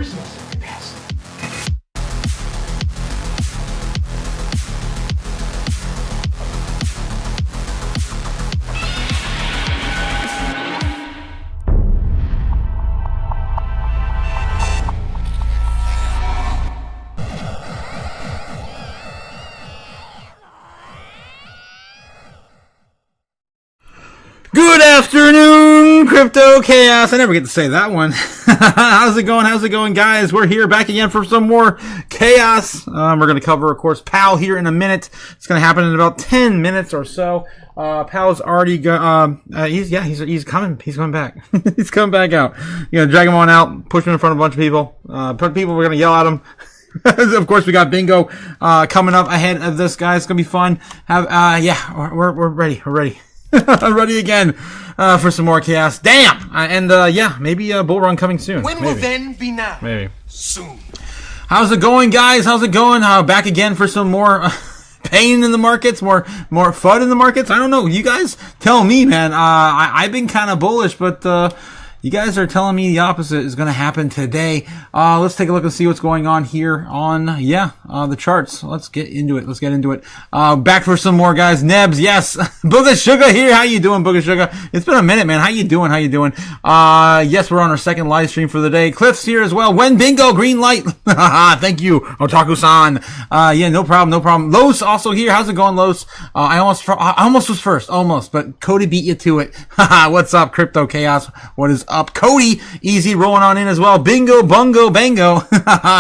Christmas. Yes. Good afternoon, Crypto Chaos. I never get to say that one. How's it going? How's it going, guys? We're here back again for some more chaos. We're going to cover, of course, PAL here in a minute. It's going to happen in about 10 minutes or so. PAL's already he's coming back. He's coming back out. You know, drag him on out, push him in front of a bunch of people. People, we're going to yell at him. Of course, we got bingo, coming up ahead of this, guys. It's going to be fun. We're ready. We're ready. I'm ready again for some more chaos. Damn! Maybe a bull run coming soon. When will then be now? Maybe. Soon. How's it going, guys? How's it going? Back again for some more pain in the markets, more FUD in the markets? I don't know. You guys tell me, man. I've been kind of bullish, but you guys are telling me the opposite is going to happen today. Let's take a look and see what's going on here on, the charts. Let's get into it. Back for some more, guys. Nebs, yes. Booga Sugar here. How you doing, Booga Sugar? It's been a minute, man. How you doing? Yes, we're on our second live stream for the day. Cliff's here as well. When bingo, green light. Thank you, Otaku-san. No problem. Los also here. How's it going, Los? I almost was first. Almost, but Cody beat you to it. What's up, Crypto Chaos? What is up? Cody, easy rolling on in as well. Bingo, bungo, bango.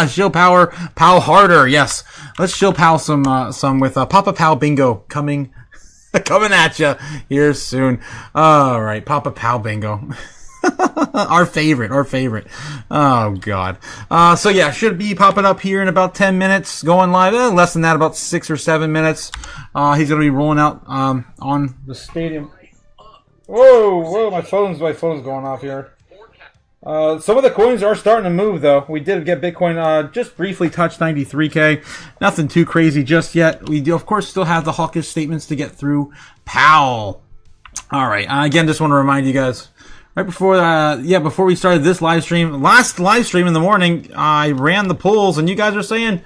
Shill power, pow harder. Yes. Let's shill pow some with Papa Pow Bingo coming at you here soon. All right. Papa Pow Bingo. Our favorite. Oh, God. Should be popping up here in about 10 minutes, going live. Less than that, about 6 or 7 minutes. He's going to be rolling out, on the stadium. Whoa, my phone's going off here. Some of the coins are starting to move, though. We did get Bitcoin, just briefly touched 93K. Nothing too crazy just yet. We do, of course, still have the hawkish statements to get through. PAL. Alright, again, just want to remind you guys, right before, before we started this live stream, last live stream in the morning, I ran the polls, and you guys are saying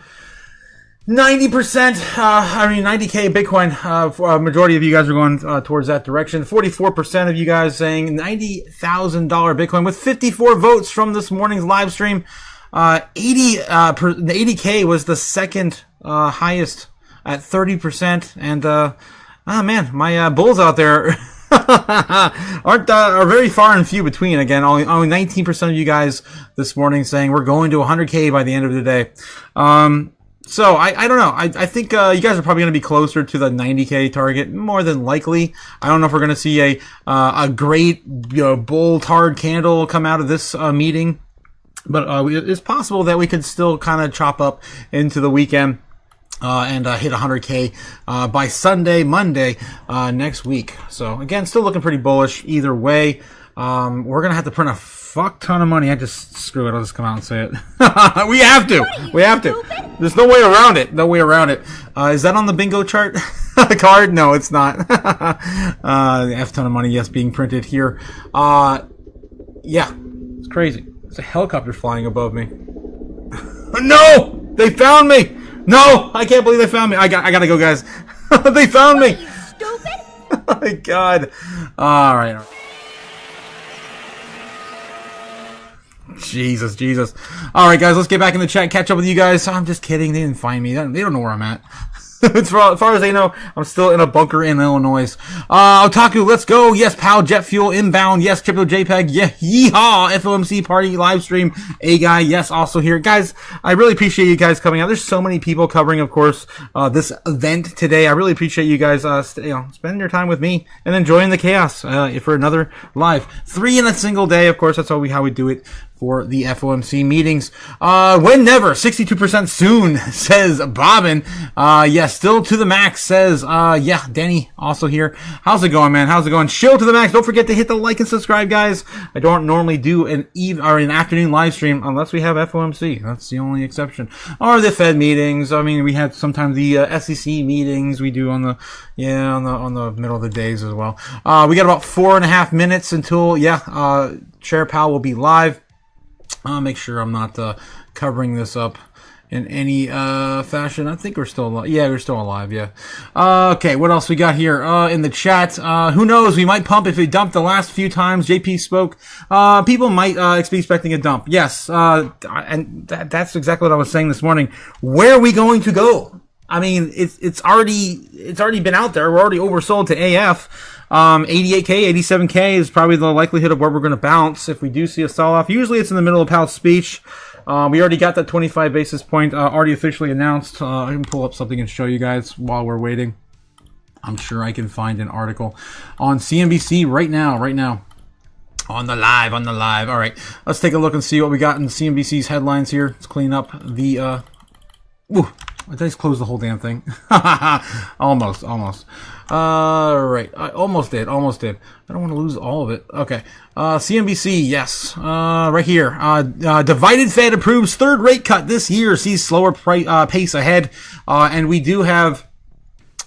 90%, 90K Bitcoin, majority of you guys are going towards that direction. 44% of you guys saying $90,000 Bitcoin with 54 votes from this morning's live stream. 80K was the second highest at 30%. And, my bulls out there are very far and few between. Again, only 19% of you guys this morning saying we're going to 100K by the end of the day. So I don't know. I think you guys are probably going to be closer to the 90K target, more than likely. I don't know if we're going to see a great bull hard candle come out of this meeting, but it's possible that we could still kind of chop up into the weekend and hit 100K by Monday next week. So again, still looking pretty bullish either way. We're gonna have to print a fuck ton of money. Screw it. I'll just come out and say it. We have to. There's no way around it. Is that on the bingo chart? Card? No, it's not. F ton of money, yes, being printed here. It's crazy. It's a helicopter flying above me. No! They found me! No! I can't believe they found me. I gotta go, guys. They found me! Are you stupid? Oh my God. Alright. Jesus. Alright, guys, let's get back in the chat, catch up with you guys. I'm just kidding. They didn't find me. They don't know where I'm at. As far as they know, I'm still in a bunker in Illinois. Otaku, let's go. Yes, PAL, jet fuel, inbound. Yes, Crypto JPEG. Yeah, yeehaw. FOMC party live stream. A guy, yes, also here. Guys, I really appreciate you guys coming out. There's so many people covering, of course, this event today. I really appreciate you guys, spending your time with me and enjoying the chaos, for another live. 3 in a single day, of course. That's how we do it for the FOMC meetings. When never, 62% soon, says Bobbin. Yes, still to the max, says, Danny, also here. How's it going, man? How's it going? Show to the max. Don't forget to hit the like and subscribe, guys. I don't normally do an afternoon live stream unless we have FOMC. That's the only exception. Or the Fed meetings. I mean, we have sometimes the SEC meetings we do on the middle of the days as well. We got about 4.5 minutes until, Chair Powell will be live. I'll make sure I'm not covering this up in any fashion. I think we're still alive. Yeah, we're still alive. Yeah. Okay, what else we got here in the chat? Who knows? We might pump if we dump the last few times JP spoke. People might be expecting a dump. Yes, and that's exactly what I was saying this morning. Where are we going to go? I mean, it's already been out there. We're already oversold to AF. 88K, 87K is probably the likelihood of where we're going to bounce if we do see a sell-off. Usually it's in the middle of Powell's speech. We already got that 25 basis point already officially announced. I can pull up something and show you guys while we're waiting. I'm sure I can find an article on CNBC right now. On the live. All right, let's take a look and see what we got in CNBC's headlines here. Let's clean up the... Ooh, I just closed the whole damn thing. Almost. Right. I almost did. I don't want to lose all of it. Okay. CNBC, yes. Right here. Divided Fed approves third rate cut this year, sees slower pace ahead. And we do have,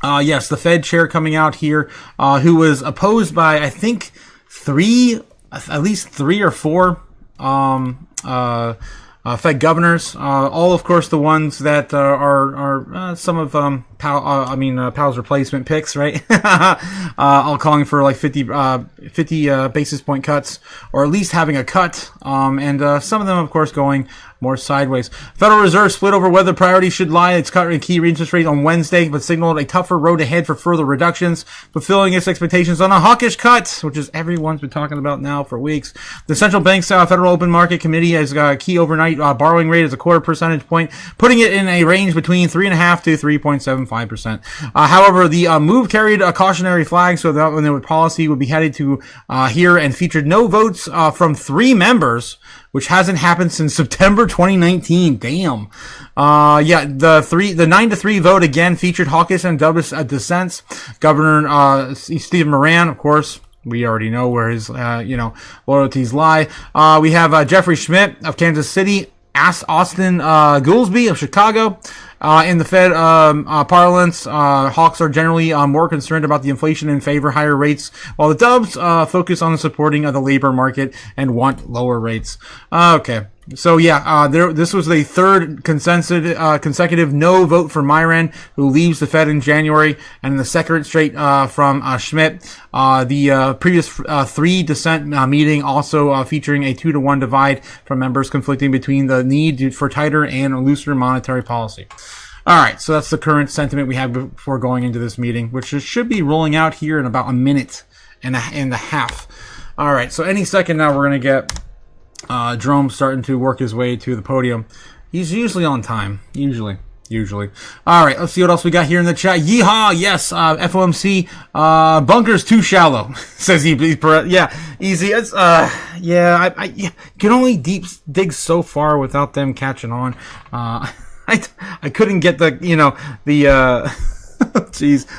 yes, the Fed chair coming out here, who was opposed by, I think, at least three or four, Fed governors, all of course the ones that are some of Powell's replacement picks, right? All calling for like 50 basis point cuts, or at least having a cut, and some of them of course going more sideways. Federal Reserve split over whether priority should lie its cut key interest rate on Wednesday, but signaled a tougher road ahead for further reductions, fulfilling its expectations on a hawkish cut, which is everyone's been talking about now for weeks. The central bank's Federal Open Market Committee has got a key overnight borrowing rate as a quarter percentage point, putting it in a range between 3.5% to 3.75%. However, the move carried a cautionary flag, so that when the policy would be headed to here, and featured no votes from 3 members, which hasn't happened since September 2019. Damn. Yeah, the 9-3 vote again featured hawkish and dissents. Governor Stephen Moran, of course, we already know where his loyalties lie. We have Jeffrey Schmidt of Kansas City, Austin Goolsbee of Chicago. In the Fed parlance, hawks are generally more concerned about the inflation and favor higher rates, while the dubs focus on the supporting of the labor market and want lower rates. Okay. So yeah, this was the third consecutive no vote for Myron, who leaves the Fed in January, and the second straight from Schmidt. The previous 3 dissent meeting also featuring a 2-to-1 divide from members conflicting between the need for tighter and looser monetary policy. All right, so that's the current sentiment we have before going into this meeting, which should be rolling out here in about a minute and a half. All right, so any second now we're going to get Jerome starting to work his way to the podium. He's usually on time. Usually. All right, let's see what else we got here in the chat. Yeehaw, yes, FOMC, bunker's too shallow, says he. Yeah, easy. It's, I can only dig so far without them catching on. I couldn't get the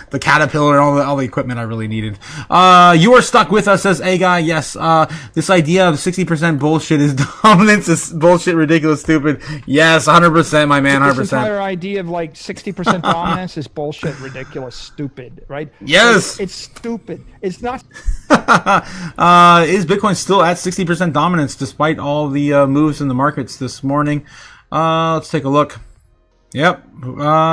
the caterpillar and all the equipment I really needed. You are stuck with us, says A guy. Yes, this idea of 60% bullshit is dominance is bullshit, ridiculous, stupid. Yes, 100%, my man, 100%. This entire idea of like 60% dominance is bullshit, ridiculous, stupid, right? Yes, it's stupid. It's not. Is Bitcoin still at 60% dominance despite all the moves in the markets this morning? Let's take a look. Yep,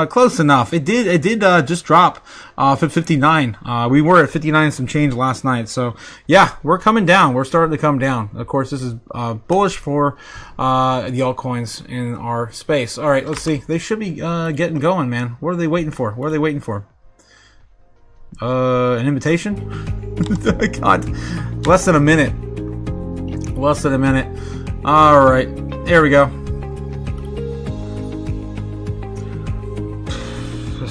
close enough. It did just drop off at 59. We were at 59 some change last night. So yeah, we're coming down. We're starting to come down. Of course, this is bullish for the altcoins in our space. All right, let's see. They should be getting going, man. What are they waiting for? An invitation? God, less than a minute. All right, there we go.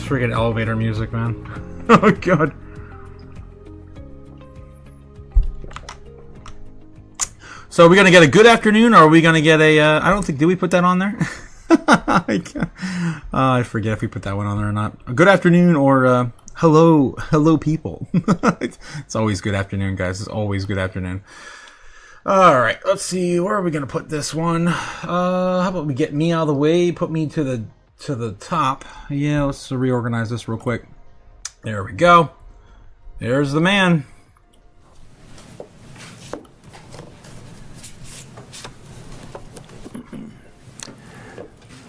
Freaking elevator music, man. Oh god. So are we gonna get a good afternoon, or are we gonna get a I don't think, did we put that on there? I forget if we put that one on there or not. A good afternoon, or hello people. It's always good afternoon, guys. It's always good afternoon. All right, let's see, where are we gonna put this one? How about we get me out of the way, put me to the top. Yeah, let's reorganize this real quick. There we go. There's the man.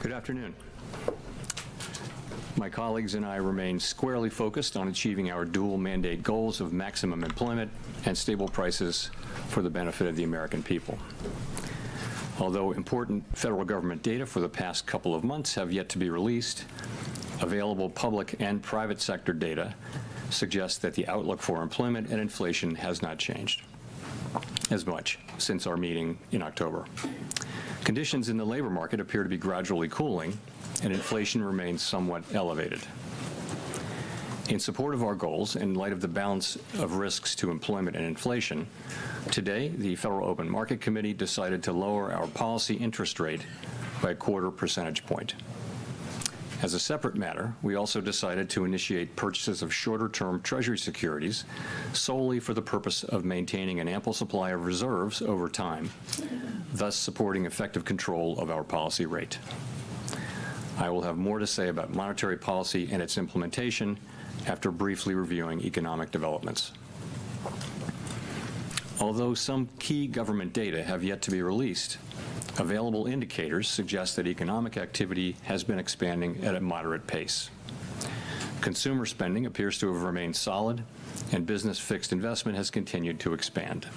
Good afternoon. My colleagues and I remain squarely focused on achieving our dual mandate goals of maximum employment and stable prices for the benefit of the American people. Although important federal government data for the past couple of months have yet to be released, available public and private sector data suggests that the outlook for employment and inflation has not changed as much since our meeting in October. Conditions in the labor market appear to be gradually cooling, and inflation remains somewhat elevated. In support of our goals, in light of the balance of risks to employment and inflation, today the Federal Open Market Committee decided to lower our policy interest rate by a 1/4 percentage point. As a separate matter, we also decided to initiate purchases of shorter-term Treasury securities solely for the purpose of maintaining an ample supply of reserves over time, thus supporting effective control of our policy rate. I will have more to say about monetary policy and its implementation after briefly reviewing economic developments. Although some key government data have yet to be released, available indicators suggest that economic activity has been expanding at a moderate pace. Consumer spending appears to have remained solid, and business fixed investment has continued to expand.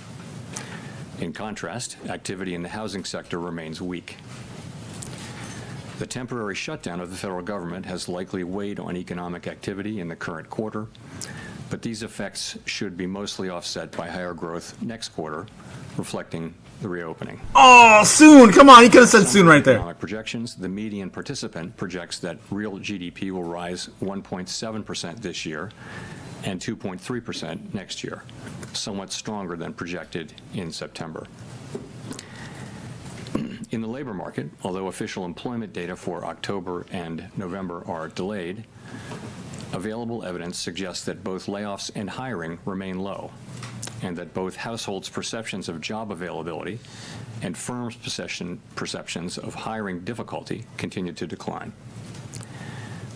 In contrast, activity in the housing sector remains weak. The temporary shutdown of the federal government has likely weighed on economic activity in the current quarter, but these effects should be mostly offset by higher growth next quarter, reflecting the reopening. Oh, soon! Come on, you could have said soon right there. Economic projections, the median participant projects that real GDP will rise 1.7% this year and 2.3% next year, somewhat stronger than projected in September. In the labor market, although official employment data for October and November are delayed, available evidence suggests that both layoffs and hiring remain low, and that both households' perceptions of job availability and firms' perceptions of hiring difficulty continue to decline.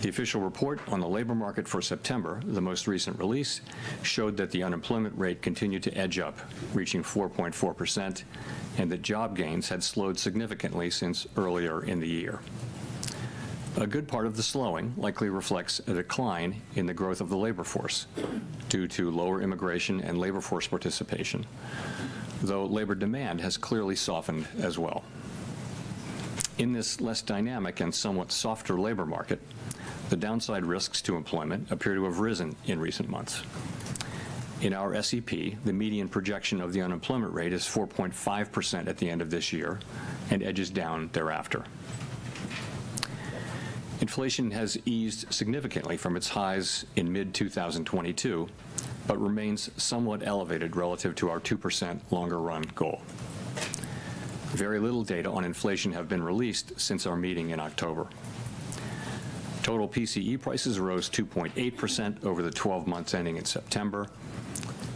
The official report on the labor market for September, the most recent release, showed that the unemployment rate continued to edge up, reaching 4.4%, and that job gains had slowed significantly since earlier in the year. A good part of the slowing likely reflects a decline in the growth of the labor force due to lower immigration and labor force participation, though labor demand has clearly softened as well. In this less dynamic and somewhat softer labor market, the downside risks to employment appear to have risen in recent months. In our SEP, the median projection of the unemployment rate is 4.5% at the end of this year and edges down thereafter. Inflation has eased significantly from its highs in mid-2022, but remains somewhat elevated relative to our 2% longer-run goal. Very little data on inflation have been released since our meeting in October. Total PCE prices rose 2.8% over the 12 months ending in September,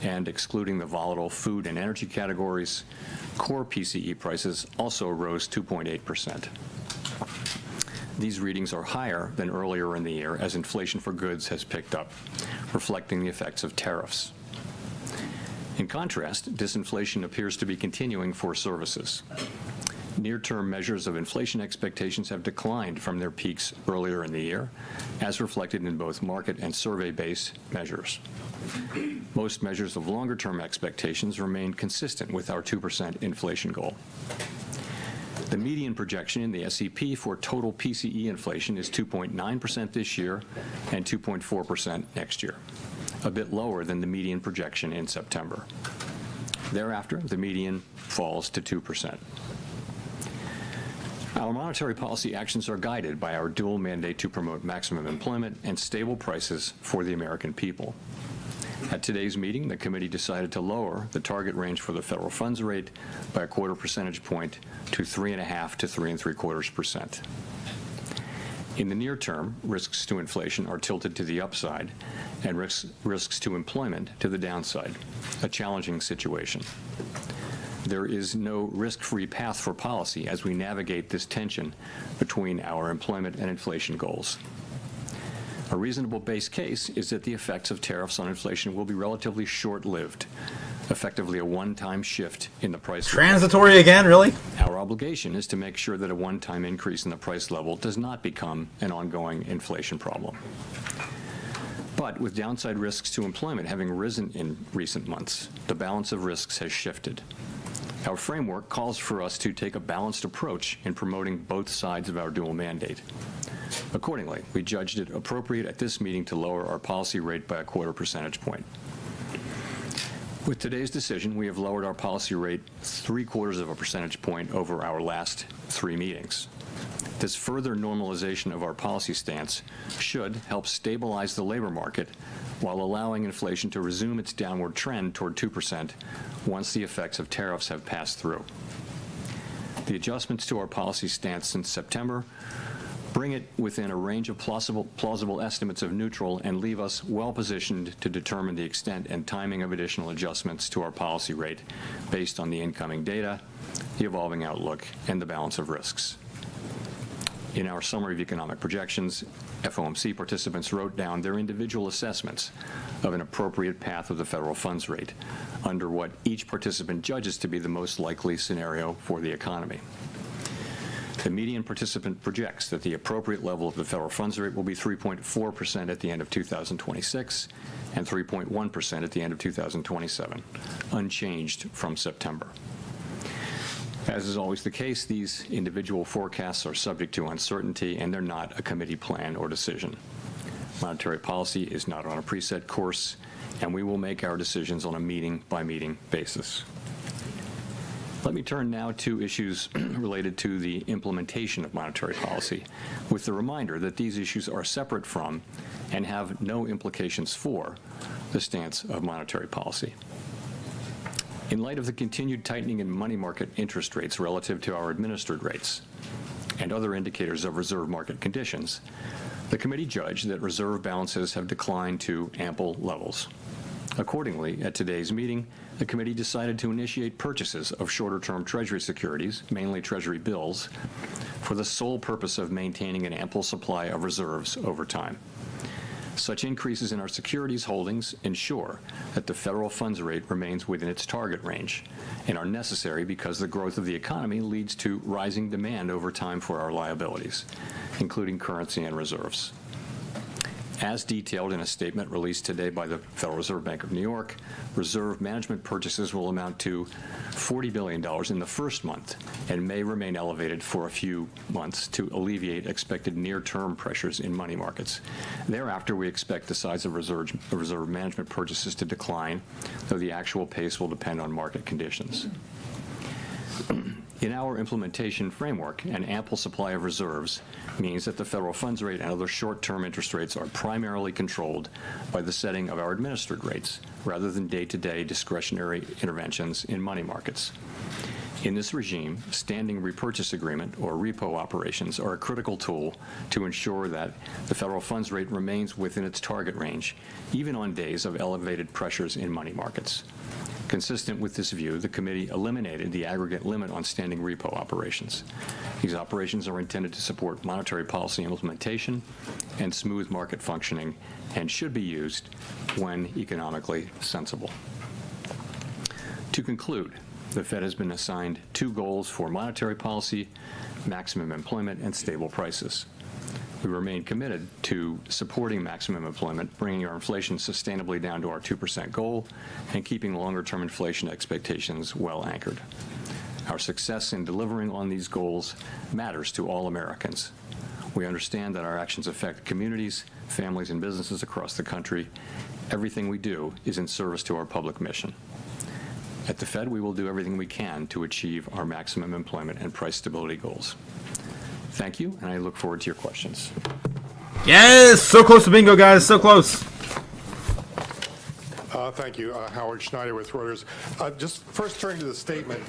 and excluding the volatile food and energy categories, core PCE prices also rose 2.8%. These readings are higher than earlier in the year as inflation for goods has picked up, reflecting the effects of tariffs. In contrast, disinflation appears to be continuing for services. Near-term measures of inflation expectations have declined from their peaks earlier in the year, as reflected in both market and survey-based measures. Most measures of longer-term expectations remain consistent with our 2% inflation goal. The median projection in the SEP for total PCE inflation is 2.9% this year and 2.4% next year, a bit lower than the median projection in September. Thereafter, the median falls to 2%. Our monetary policy actions are guided by our dual mandate to promote maximum employment and stable prices for the American people. At today's meeting, the committee decided to lower the target range for the federal funds rate by a 1/4 percentage point to 3.5 to 3.75%. In the near term, risks to inflation are tilted to the upside and risks to employment to the downside, a challenging situation. There is no risk-free path for policy as we navigate this tension between our employment and inflation goals. A reasonable base case is that the effects of tariffs on inflation will be relatively short-lived, effectively a one-time shift in the price level. Transitory again, really? Our obligation is to make sure that a one-time increase in the price level does not become an ongoing inflation problem. But with downside risks to employment having risen in recent months, the balance of risks has shifted. Our framework calls for us to take a balanced approach in promoting both sides of our dual mandate. Accordingly, we judged it appropriate at this meeting to lower our policy rate by a 1/4 percentage point. With today's decision, we have lowered our policy rate 3/4 percentage point over our last 3 meetings. This further normalization of our policy stance should help stabilize the labor market while allowing inflation to resume its downward trend toward 2% once the effects of tariffs have passed through. The adjustments to our policy stance since September bring it within a range of plausible estimates of neutral and leave us well positioned to determine the extent and timing of additional adjustments to our policy rate based on the incoming data, the evolving outlook, and the balance of risks. In our summary of economic projections, FOMC participants wrote down their individual assessments of an appropriate path of the federal funds rate under what each participant judges to be the most likely scenario for the economy. The median participant projects that the appropriate level of the federal funds rate will be 3.4% at the end of 2026 and 3.1% at the end of 2027, unchanged from September. As is always the case, these individual forecasts are subject to uncertainty, and they're not a committee plan or decision. Monetary policy is not on a preset course, and we will make our decisions on a meeting-by-meeting basis. Let me turn now to issues related to the implementation of monetary policy, with the reminder that these issues are separate from and have no implications for the stance of monetary policy. In light of the continued tightening in money market interest rates relative to our administered rates and other indicators of reserve market conditions, the committee judged that reserve balances have declined to ample levels. Accordingly, at today's meeting, the committee decided to initiate purchases of shorter-term Treasury securities, mainly Treasury bills, for the sole purpose of maintaining an ample supply of reserves over time. Such increases in our securities holdings ensure that the federal funds rate remains within its target range and are necessary because the growth of the economy leads to rising demand over time for our liabilities, including currency and reserves. As detailed in a statement released today by the Federal Reserve Bank of New York, reserve management purchases will amount to $40 billion in the first month and may remain elevated for a few months to alleviate expected near-term pressures in money markets. Thereafter, we expect the size of reserve management purchases to decline, though the actual pace will depend on market conditions. In our implementation framework, an ample supply of reserves means that the federal funds rate and other short-term interest rates are primarily controlled by the setting of our administered rates, rather than day-to-day discretionary interventions in money markets. In this regime, standing repurchase agreement, or repo operations, are a critical tool to ensure that the federal funds rate remains within its target range, even on days of elevated pressures in money markets. Consistent with this view, the committee eliminated the aggregate limit on standing repo operations. These operations are intended to support monetary policy implementation and smooth market functioning and should be used when economically sensible. To conclude, the Fed has been assigned 2 goals for monetary policy: maximum employment and stable prices. We remain committed to supporting maximum employment, bringing our inflation sustainably down to our 2% goal, and keeping longer-term inflation expectations well anchored. Our success in delivering on these goals matters to all Americans. We understand that our actions affect communities, families, and businesses across the country. Everything we do is in service to our public mission. At the Fed, we will do everything we can to achieve our maximum employment and price stability goals. Thank you, and I look forward to your questions. Yes, so close to bingo, guys, so close. Thank you. Howard Schneider with Reuters. Just first turning to the statement,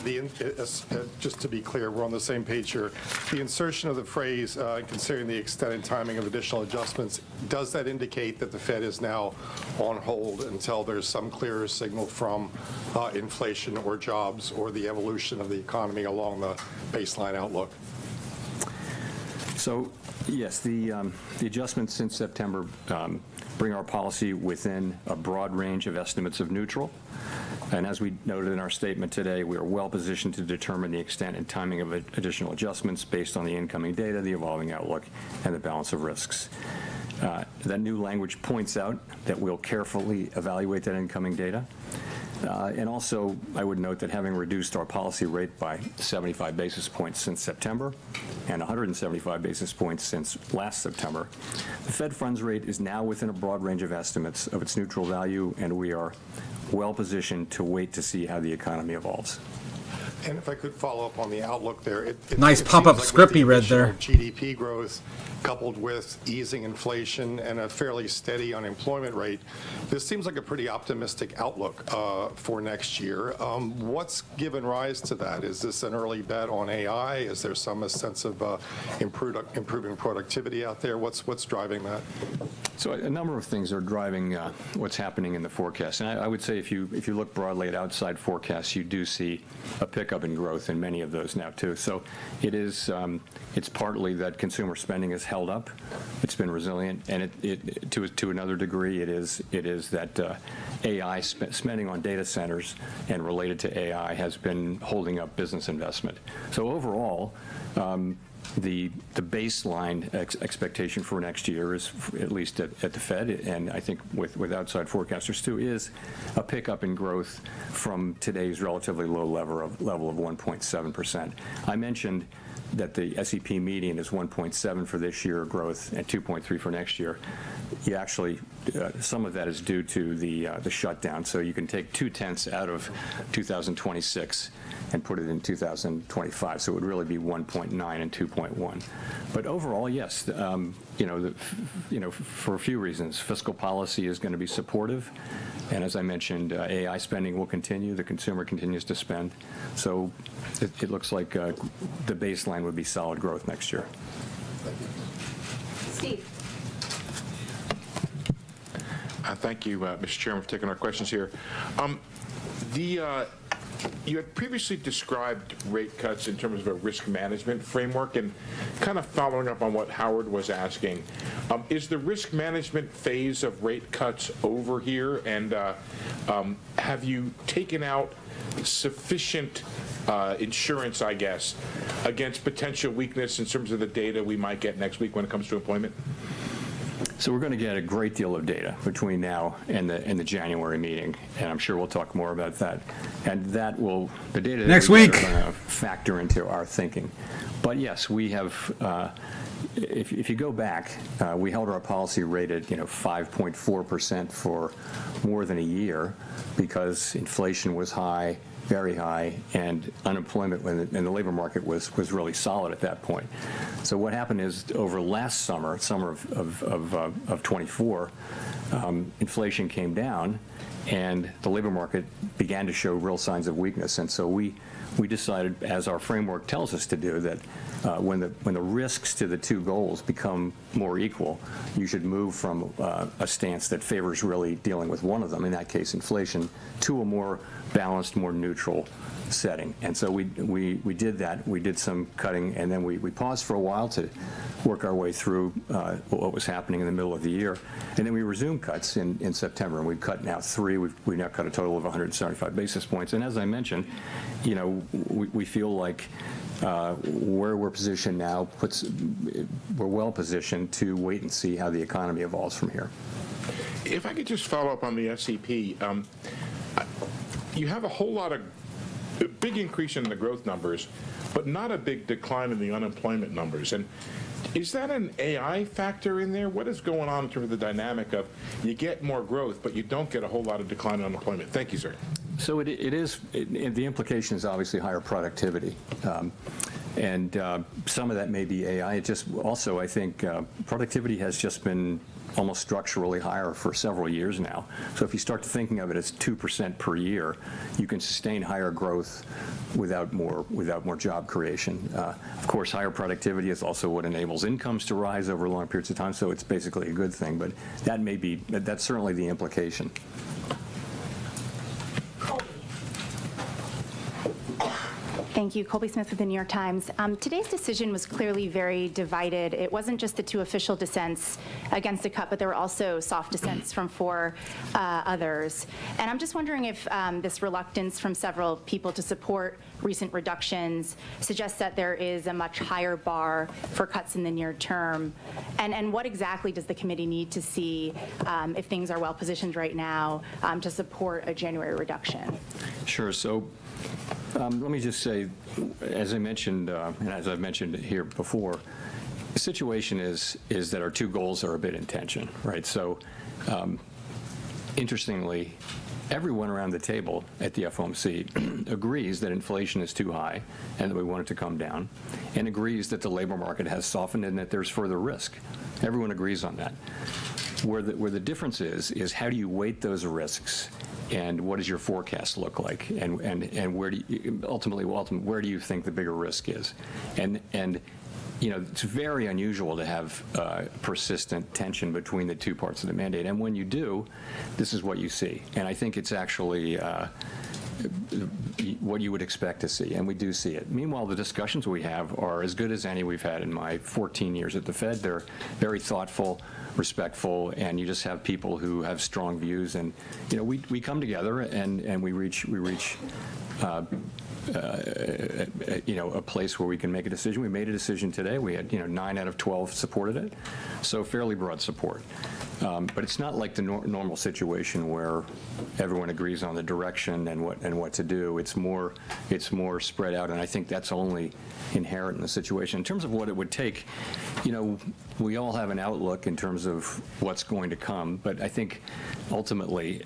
just to be clear, we're on the same page here. The insertion of the phrase, considering the extent and timing of additional adjustments, does that indicate that the Fed is now on hold until there's some clearer signal from inflation or jobs or the evolution of the economy along the baseline outlook? So, yes, the adjustments since September bring our policy within a broad range of estimates of neutral. And as we noted in our statement today, we are well positioned to determine the extent and timing of additional adjustments based on the incoming data, the evolving outlook, and the balance of risks. That new language points out that we'll carefully evaluate that incoming data. And also, I would note that having reduced our policy rate by 75 basis points since September and 175 basis points since last September, the Fed funds rate is now within a broad range of estimates of its neutral value, and we are well positioned to wait to see how the economy evolves. And if I could follow up on the outlook there. Nice it pop-up seems script with the he read there. additional GDP growth coupled with easing inflation and a fairly steady unemployment rate, this seems like a pretty optimistic outlook for next year. What's given rise to that? Is this an early bet on AI? Is there some sense of improving productivity out there? What's driving that? So a number of things are driving what's happening in the forecast. And I would say if you look broadly at outside forecasts, you do see a pickup in growth in many of those now too. So it is it's partly that consumer spending has held up. It's been resilient, and it to another degree it is that AI spending on data centers and related to AI has been holding up business investment. So overall, the baseline expectation for next year is, at least at the Fed, and I think with outside forecasters too, is a pickup in growth from today's relatively low level of 1.7%. I mentioned that the SEP median is 1.7 for this year growth and 2.3 for next year. You actually, some of that is due to the shutdown. So you can take 0.2 out of 2026 and put it in 2025. So it would really be 1.9 and 2.1. But overall, yes, for a few reasons, fiscal policy is going to be supportive. And as I mentioned, AI spending will continue. The consumer continues to spend. So it looks like the baseline would be solid growth next year. Steve. Thank you, Mr. Chairman, for taking our questions here. You had previously described rate cuts in terms of a risk management framework, and kind of following up on what Howard was asking, is the risk management phase of rate cuts over here, and have you taken out sufficient insurance, I guess, against potential weakness in terms of the data we might get next week when it comes to employment? So we're going to get a great deal of data between now and the January meeting, and I'm sure we'll talk more about that. And that will, the data next that we week get are going to factor into our thinking. But yes, we have, if you go back, we held our policy rate at 5.4% for more than a year because inflation was high, very high, and unemployment and the labor market was really solid at that point. So what happened is over last summer of 24, inflation came down and the labor market began to show real signs of weakness. And so we decided, as our framework tells us to do, that when the risks to the two goals become more equal, you should move from a stance that favors really dealing with one of them, in that case inflation, to a more balanced, more neutral setting. And so we did that. We did some cutting, and then we paused for a while to work our way through what was happening in the middle of the year. And then we resumed cuts in September, and we've cut now 3. We've now cut a total of 175 basis points. And as I mentioned, we feel like where we're positioned now we're well positioned to wait and see how the economy evolves from here. If I could just follow up on the SEP, you have a whole lot of big increase in the growth numbers, but not a big decline in the unemployment numbers. And is that an AI factor in there? What is going on in terms of the dynamic of you get more growth, but you don't get a whole lot of decline in unemployment? Thank you, sir. So the implication is obviously higher productivity. And some of that may be AI. It just also, I think, productivity has just been almost structurally higher for several years now. So if you start thinking of it as 2% per year, you can sustain higher growth without more job creation. Of course, higher productivity is also what enables incomes to rise over long periods of time. So it's basically a good thing. But that's certainly the implication. Thank you. Colby Smith with the New York Times. Today's decision was clearly very divided. It wasn't just the 2 official dissents against the cut, but there were also soft dissents from 4 others. And I'm just wondering if this reluctance from several people to support recent reductions suggests that there is a much higher bar for cuts in the near term. And what exactly does the committee need to see if things are well positioned right now to support a January reduction? Sure. So let me just say, as I mentioned, and as I've mentioned here before, the situation is that our 2 goals are a bit in tension, right? So interestingly, everyone around the table at the FOMC agrees that inflation is too high and that we want it to come down, and agrees that the labor market has softened and that there's further risk. Everyone agrees on that. Where the difference is how do you weight those risks, and what does your forecast look like, and where do you, ultimately where do you think the bigger risk is, and it's very unusual to have persistent tension between the 2 parts of the mandate, and when you do, this is what you see, and I think it's actually what you would expect to see, and we do see it. Meanwhile, the discussions we have are as good as any we've had in my 14 years at the Fed. They're very thoughtful, respectful, and you just have people who have strong views, and we come together and we reach a place where we can make a decision. We made a decision today. We had 9 out of 12 supported it, so fairly broad support. But it's not like the normal situation where everyone agrees on the direction and what to do. It's more spread out, and I think that's only inherent in the situation. In terms of what it would take, we all have an outlook in terms of what's going to come, but I think ultimately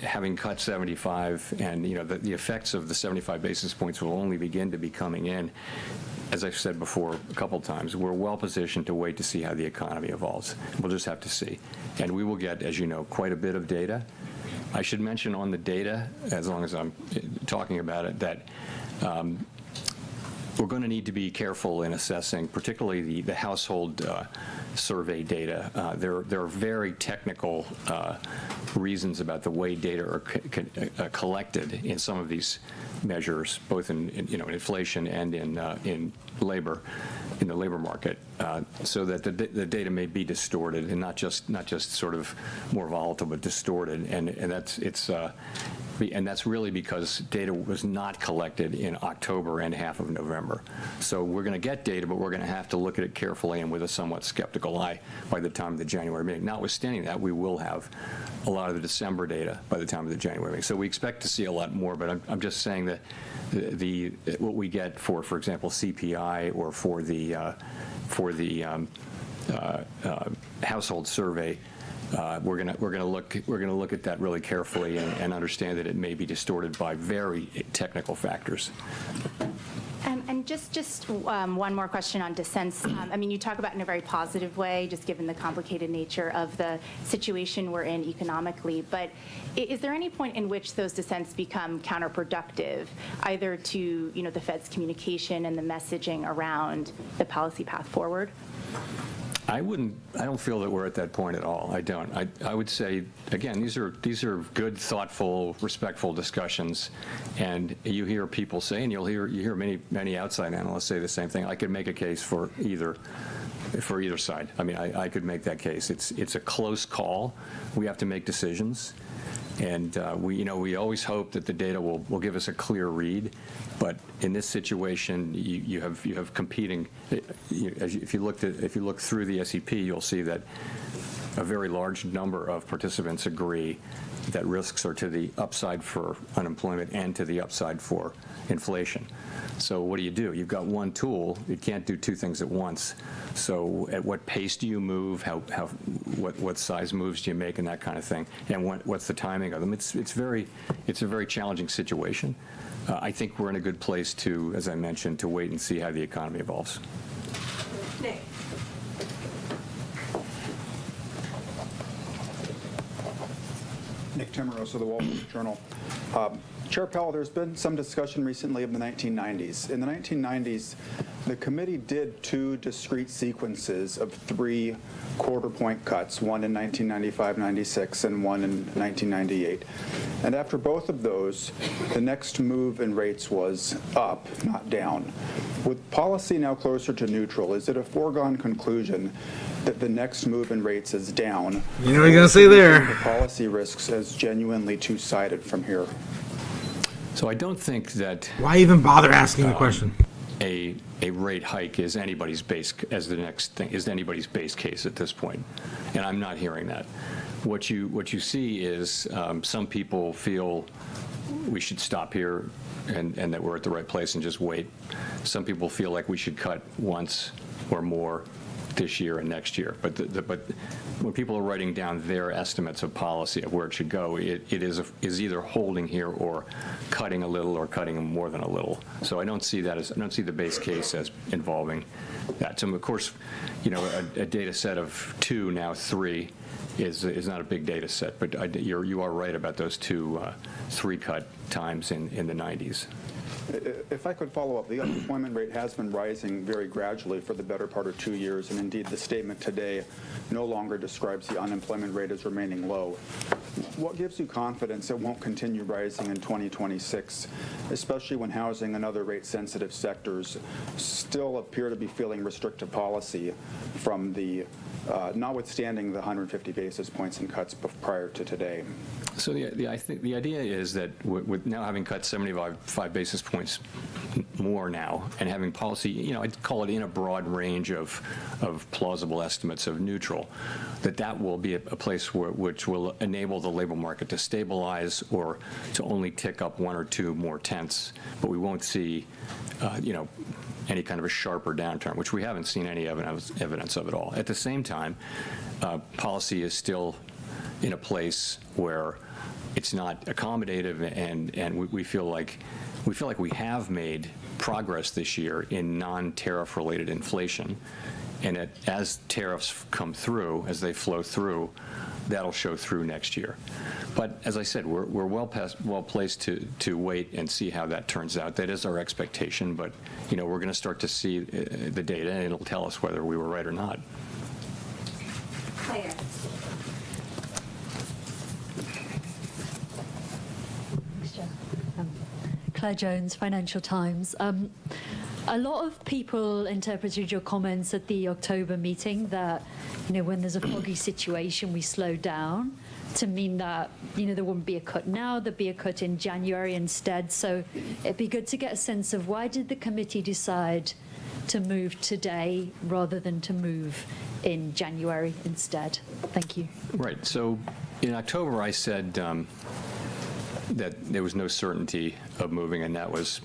having cut 75 and the effects of the 75 basis points will only begin to be coming in. As I've said before a couple times, we're well positioned to wait to see how the economy evolves. We'll just have to see. And we will get, as you know, quite a bit of data. I should mention on the data, as long as I'm talking about it, that we're going to need to be careful in assessing, particularly the household survey data. There are very technical reasons about the way data are collected in some of these measures, both in inflation and in labor, in the labor market, so that the data may be distorted and not just sort of more volatile, but distorted, and that's really because data was not collected in October and half of November. So we're going to get data, but we're going to have to look at it carefully and with a somewhat skeptical eye by the time of the January meeting. Notwithstanding that, we will have a lot of the December data by the time of the January meeting. So we expect to see a lot more, but I'm just saying that what we get for example, CPI or for the household survey, we're going to look at that really carefully and understand that it may be distorted by very technical factors. And just one more question on dissents. I mean, you talk about it in a very positive way, just given the complicated nature of the situation we're in economically. But is there any point in which those dissents become counterproductive, either to the Fed's communication and the messaging around the policy path forward? I don't feel that we're at that point at all. I don't. I would say, again, these are good, thoughtful, respectful discussions, and you hear people say, and you hear many outside analysts say the same thing. I could make a case for either side. I mean, I could make that case. It's a close call. We have to make decisions, and we always hope that the data will give us a clear read. But in this situation, you have competing. If you look through the SEP, you'll see that a very large number of participants agree that risks are to the upside for unemployment and to the upside for inflation. So what do? You've got one tool. You can't do 2 things at once. So at what pace do you move? What size moves do you make, and that kind of thing? And what's the timing of them? It's a very challenging situation. I think we're in a good place to, as I mentioned, to wait and see how the economy evolves. Nick. Nick Timmeros of the Wall Street Journal. Chair Powell, there's been some discussion recently of the 1990s. In the 1990s, the committee did 2 discrete sequences of 3 quarter-point cuts, one in 1995-96 and one in 1998. And after both of those, the next move in rates was up, not down. With policy now closer to neutral, is it a foregone conclusion that the next move in rates is down? You know what you're going to say there. The policy risks as genuinely two-sided from here. So I don't think that Why even bother asking the question? a rate hike is anybody's base case at this point, and I'm not hearing that. What you see is some people feel we should stop here and that we're at the right place and just wait. Some people feel like we should cut once or more this year and next year. But when people are writing down their estimates of policy of where it should go, it is either holding here or cutting a little or cutting more than a little. So I don't see the base case as involving that. So of course, you know, a data set of 2, now 3, is not a big data set. But you are right about those 2 3-cut times in the 90s. If I could follow up, the unemployment rate has been rising very gradually for the better part of 2 years, and indeed the statement today no longer describes the unemployment rate as remaining low. What gives you confidence it won't continue rising in 2026, especially when housing and other rate-sensitive sectors still appear to be feeling restrictive policy from notwithstanding the 150 basis points in cuts prior to today? So I think the idea is that with now having cut 75 basis points more now and having policy, you know, I'd call it in a broad range of plausible estimates of neutral, that will be a place which will enable the labor market to stabilize or to only tick up 1 or 2 more tenths, but we won't see, you know, any kind of a sharper downturn, which we haven't seen any evidence of at all. At the same time, policy is still in a place where it's not accommodative, and we feel like we have made progress this year in non-tariff related inflation, and as tariffs come through, as they flow through, that'll show through next year. But as I said, we're well placed to wait and see how that turns out. That is our expectation, but you know, we're going to start to see the data, and it'll tell us whether we were right or not. Claire. Claire Jones, Financial Times. A lot of people interpreted your comments at the October meeting that, you know, when there's a foggy situation, we slow down, to mean that, you know, there wouldn't be a cut now, there'd be a cut in January instead. So it'd be good to get a sense of why did the committee decide to move today rather than to move in January instead? Thank you. Right. So in October, I said that there was no certainty of moving, and that was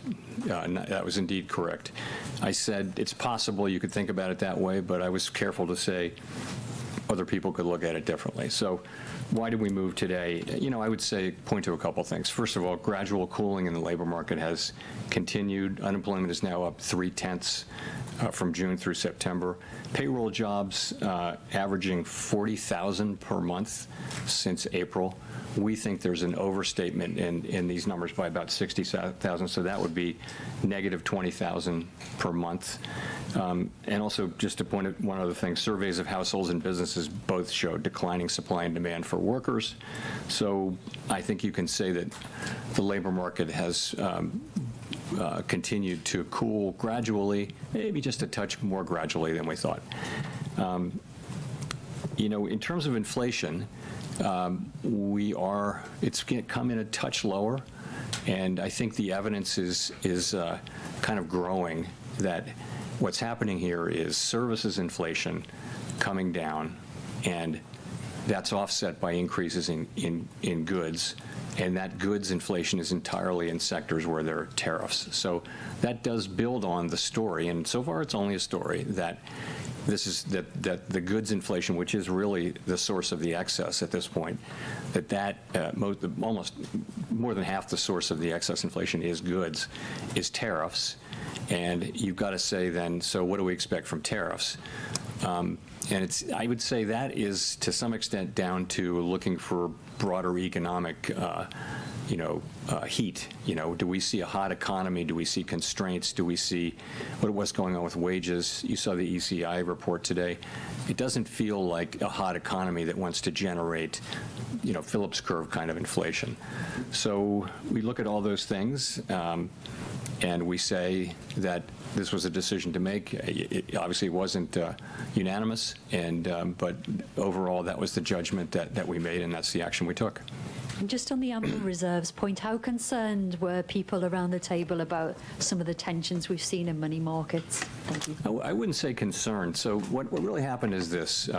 indeed correct. I said it's possible you could think about it that way, but I was careful to say other people could look at it differently. So why did we move today? You know, I would say point to a couple things. First of all, gradual cooling in the labor market has continued. Unemployment is now up 0.3 from June through September. Payroll jobs averaging 40,000 per month since April. We think there's an overstatement in these numbers by about 60,000, so that would be negative 20,000 per month. And also, just to point out one other thing, surveys of households and businesses both show declining supply and demand for workers. So I think you can say that the labor market has continued to cool gradually, maybe just a touch more gradually than we thought. You know, in terms of inflation, it's going to come in a touch lower, and I think the evidence is kind of growing that what's happening here is services inflation coming down, and that's offset by increases in goods, and that goods inflation is entirely in sectors where there are tariffs. So that does build on the story, and so far it's only a story, that that the goods inflation, which is really the source of the excess at this point, almost more than half the source of the excess inflation is goods, is tariffs. And you've got to say then, so what do we expect from tariffs? And I would say that is to some extent down to looking for broader economic heat. Do we see a hot economy? Do we see constraints? Do we see what's going on with wages? You saw the ECI report today. It doesn't feel like a hot economy that wants to generate, Phillips curve kind of inflation. So we look at all those things, and we say that this was a decision to make. It obviously wasn't unanimous, but overall that was the judgment that we made, and that's the action we took. And just on the ample reserves point, how concerned were people around the table about some of the tensions we've seen in money markets? Thank you. I wouldn't say concerned. So what really happened is this.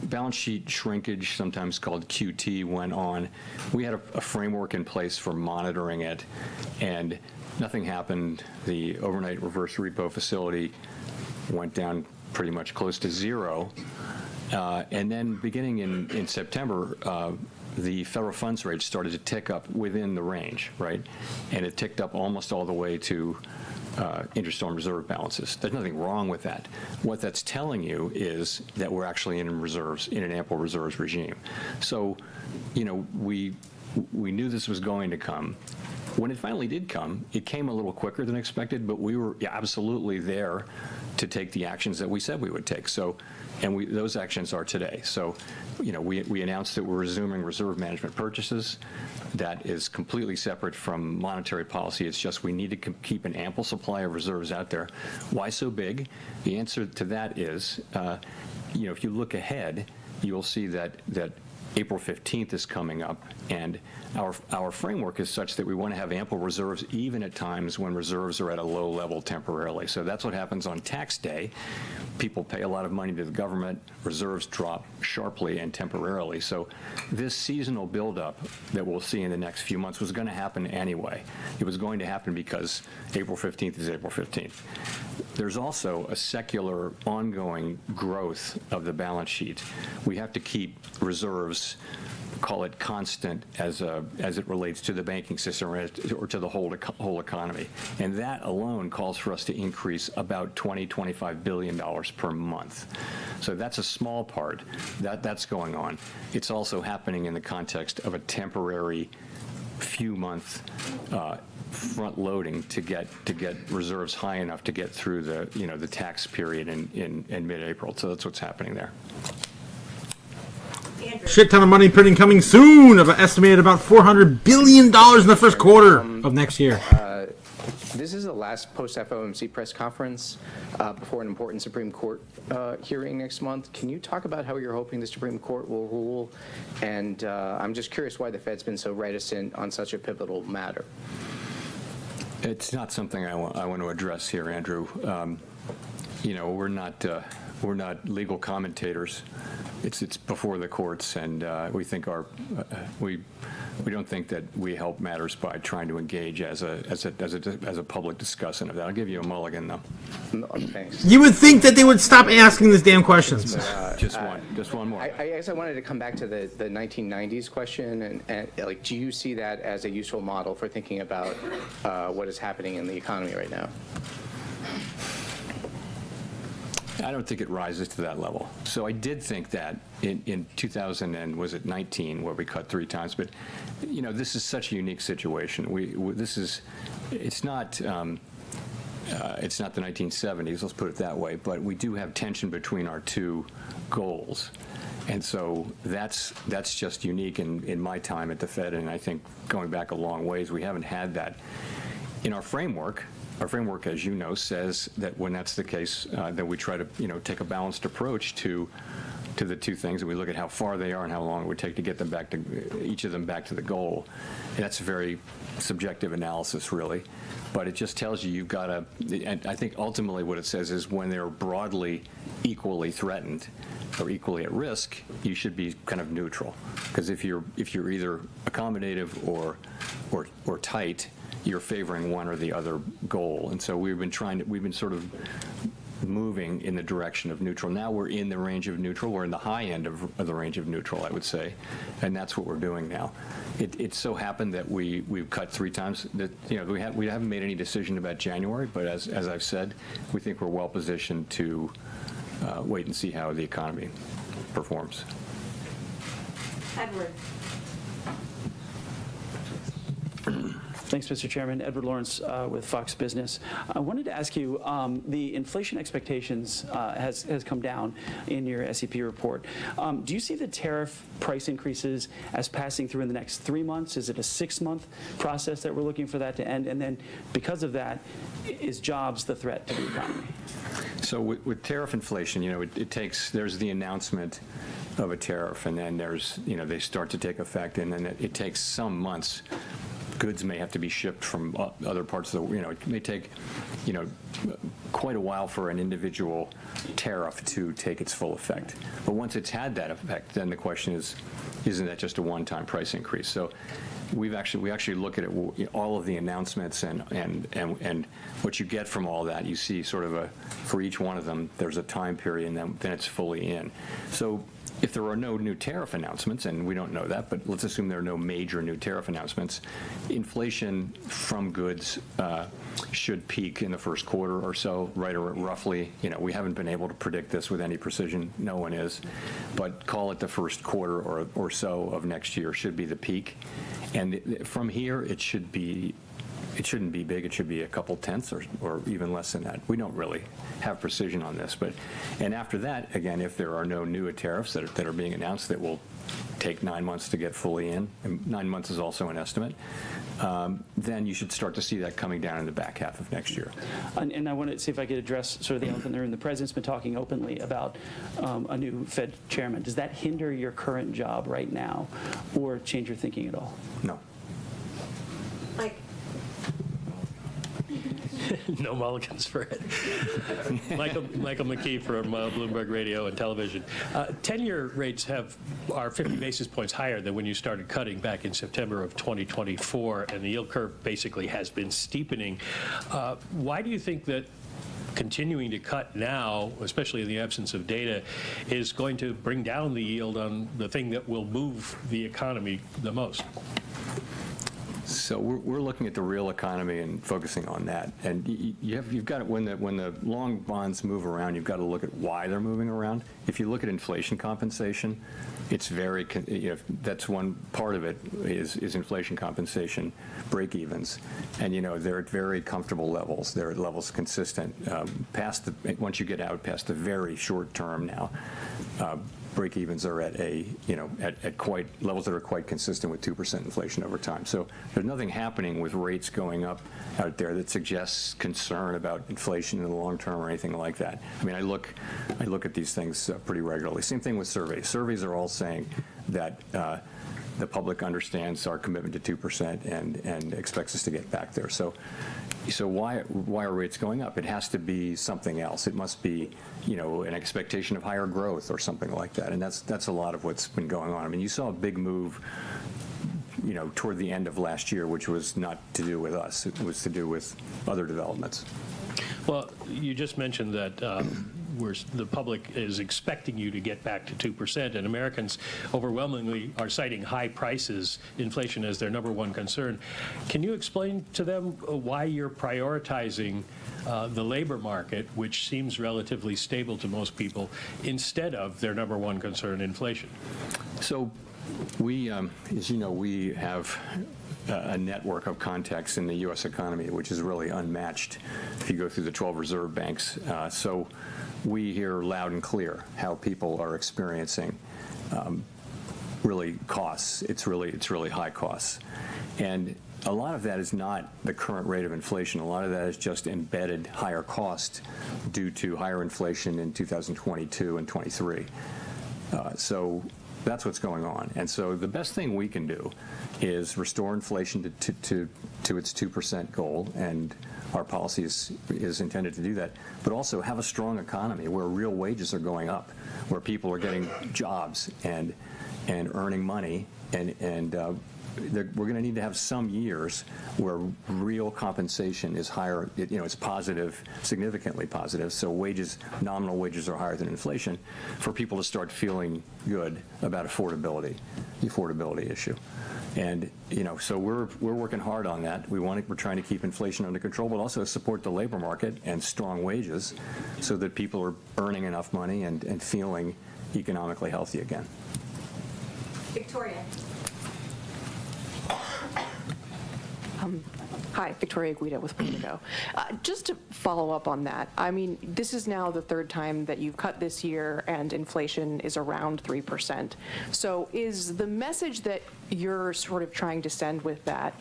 Balance sheet shrinkage, sometimes called QT, went on. We had a framework in place for monitoring it, and nothing happened. The overnight reverse repo facility went down pretty much close to zero. And then beginning in September, the federal funds rate started to tick up within the range, right? And it ticked up almost all the way to interest-on reserve balances. There's nothing wrong with that. What that's telling you is that we're actually in reserves, in an ample reserves regime. So, we knew this was going to come. When it finally did come, it came a little quicker than expected, but we were absolutely there to take the actions that we said we would take. So, and those actions are today. So, we announced that we're resuming reserve management purchases. That is completely separate from monetary policy. It's just we need to keep an ample supply of reserves out there. Why so big? The answer to that is, if you look ahead, you'll see that April 15th is coming up, and our framework is such that we want to have ample reserves even at times when reserves are at a low level temporarily. So that's what happens on tax day. People pay a lot of money to the government, reserves drop sharply and temporarily. So this seasonal buildup that we'll see in the next few months was going to happen anyway. It was going to happen because April 15th is April 15th. There's also a secular ongoing growth of the balance sheet. We have to keep reserves, call it constant, as it relates to the banking system or to the whole economy. And that alone calls for us to increase about $20–25 billion per month. So that's a small part. That's going on. It's also happening in the context of a temporary few-month front loading to get reserves high enough to get through the tax period in mid-April. So that's what's happening there. Shit ton of money printing coming soon. Estimated about $400 billion in the first quarter of next year. This is the last post-FOMC press conference before an important Supreme Court hearing next month. Can you talk about how you're hoping the Supreme Court will rule? And I'm just curious why the Fed's been so reticent on such a pivotal matter. It's not something I want to address here, Andrew. We're not legal commentators. It's before the courts, and we don't think that we help matters by trying to engage as a public discussant of that. I'll give you a mulligan, though. No, thanks. You would think that they would stop asking these damn questions. Just one more. I guess I wanted to come back to the 1990s question, and do you see that as a useful model for thinking about what is happening in the economy right now? I don't think it rises to that level. So I did think that in 2019, where we cut 3 times, but this is such a unique situation. It's not the 1970s, let's put it that way, but we do have tension between our two goals. And so that's just unique in my time at the Fed, and I think going back a long ways, we haven't had that. In our framework, as you know, says that when that's the case, that we try to, take a balanced approach to the two things, and we look at how far they are and how long it would take to get them back to each of them back to the goal. And that's a very subjective analysis, really, but it just tells you you've got to. And I think ultimately what it says is when they're broadly equally threatened or equally at risk, you should be kind of neutral, because if you're either accommodative or tight, you're favoring one or the other goal. And so we've been sort of moving in the direction of neutral. Now we're in the range of neutral. We're in the high end of the range of neutral, I would say, and that's what we're doing now. It so happened that we've cut 3 times. That we haven't made any decision about January, but as I've said, we think we're well positioned to wait and see how the economy performs. Edward. Thanks, Mr. Chairman. Edward Lawrence with Fox Business. I wanted to ask you, the inflation expectations has come down in your SEP report. Do you see the tariff price increases as passing through in the next 3 months? Is it a 6-month process that we're looking for that to end? And then because of that, is jobs the threat to the economy? So with tariff inflation, it takes, there's the announcement of a tariff, and then there's, they start to take effect, and then it takes some months. Goods may have to be shipped from other parts of the, it may take, quite a while for an individual tariff to take its full effect. But once it's had that effect, then the question is, isn't that just a one-time price increase? So we actually look at it, all of the announcements and what you get from all that. You see sort of for each one of them, there's a time period, and then it's fully in. So if there are no new tariff announcements, and we don't know that, but let's assume there are no major new tariff announcements, inflation from goods should peak in the first quarter or so, right, or roughly. We haven't been able to predict this with any precision. No one is. But call it the first quarter or so of next year should be the peak. And from here, it shouldn't be big. It should be a couple tenths or even less than that. We don't really have precision on this. And after that, again, if there are no new tariffs that are being announced that will take 9 months to get fully in, and 9 months is also an estimate, then you should start to see that coming down in the back half of next year. And I want to see if I could address sort of the elephant in the room. The president's been talking openly about a new Fed chairman. Does that hinder your current job right now or change your thinking at all? No. Like, No mulligans for it. Michael McKee from Bloomberg Radio and Television. 10-year rates are 50 basis points higher than when you started cutting back in September of 2024, and the yield curve basically has been steepening. Why do you think that continuing to cut now, especially in the absence of data, is going to bring down the yield on the thing that will move the economy the most? So we're looking at the real economy and focusing on that. And you've got when the long bonds move around, you've got to look at why they're moving around. If you look at inflation compensation, it's very that's one part of it is inflation compensation break-evens, and they're at very comfortable levels. They're at levels consistent once you get out past the very short term now. Break-evens are at at quite levels that are quite consistent with 2% inflation over time. So there's nothing happening with rates going up out there that suggests concern about inflation in the long term or anything like that. I mean, I look at these things pretty regularly. Same thing with surveys. Surveys are all saying that the public understands our commitment to 2% and expects us to get back there. So why are rates going up? It has to be something else. It must be, an expectation of higher growth or something like that. And that's a lot of what's been going on. I mean, you saw a big move, toward the end of last year, which was not to do with us. It was to do with other developments. Well, you just mentioned that the public is expecting you to get back to 2%, and Americans overwhelmingly are citing high prices, inflation, as their number one concern. Can you explain to them why you're prioritizing the labor market, which seems relatively stable to most people, instead of their number one concern, inflation? So we, as you know, we have a network of contacts in the U.S. economy, which is really unmatched if you go through the 12 reserve banks. So we hear loud and clear how people are experiencing really costs. It's really high costs. And a lot of that is not the current rate of inflation. A lot of that is just embedded higher cost due to higher inflation in 2022 and 23. So that's what's going on. And so the best thing we can do is restore inflation to its 2% goal, and our policy is intended to do that, but also have a strong economy where real wages are going up, where people are getting jobs and earning money, and we're going to need to have some years where real compensation is higher. It's positive, significantly positive. So nominal wages are higher than inflation, for people to start feeling good about the affordability issue. And so we're working hard on that. We're trying to keep inflation under control, but also support the labor market and strong wages, so that people are earning enough money and feeling economically healthy again. Victoria. Hi, Victoria Guida with Politico. Just to follow up on that, I mean, this is now the third time that you've cut this year and inflation is around 3%. So is the message that you're sort of trying to send with that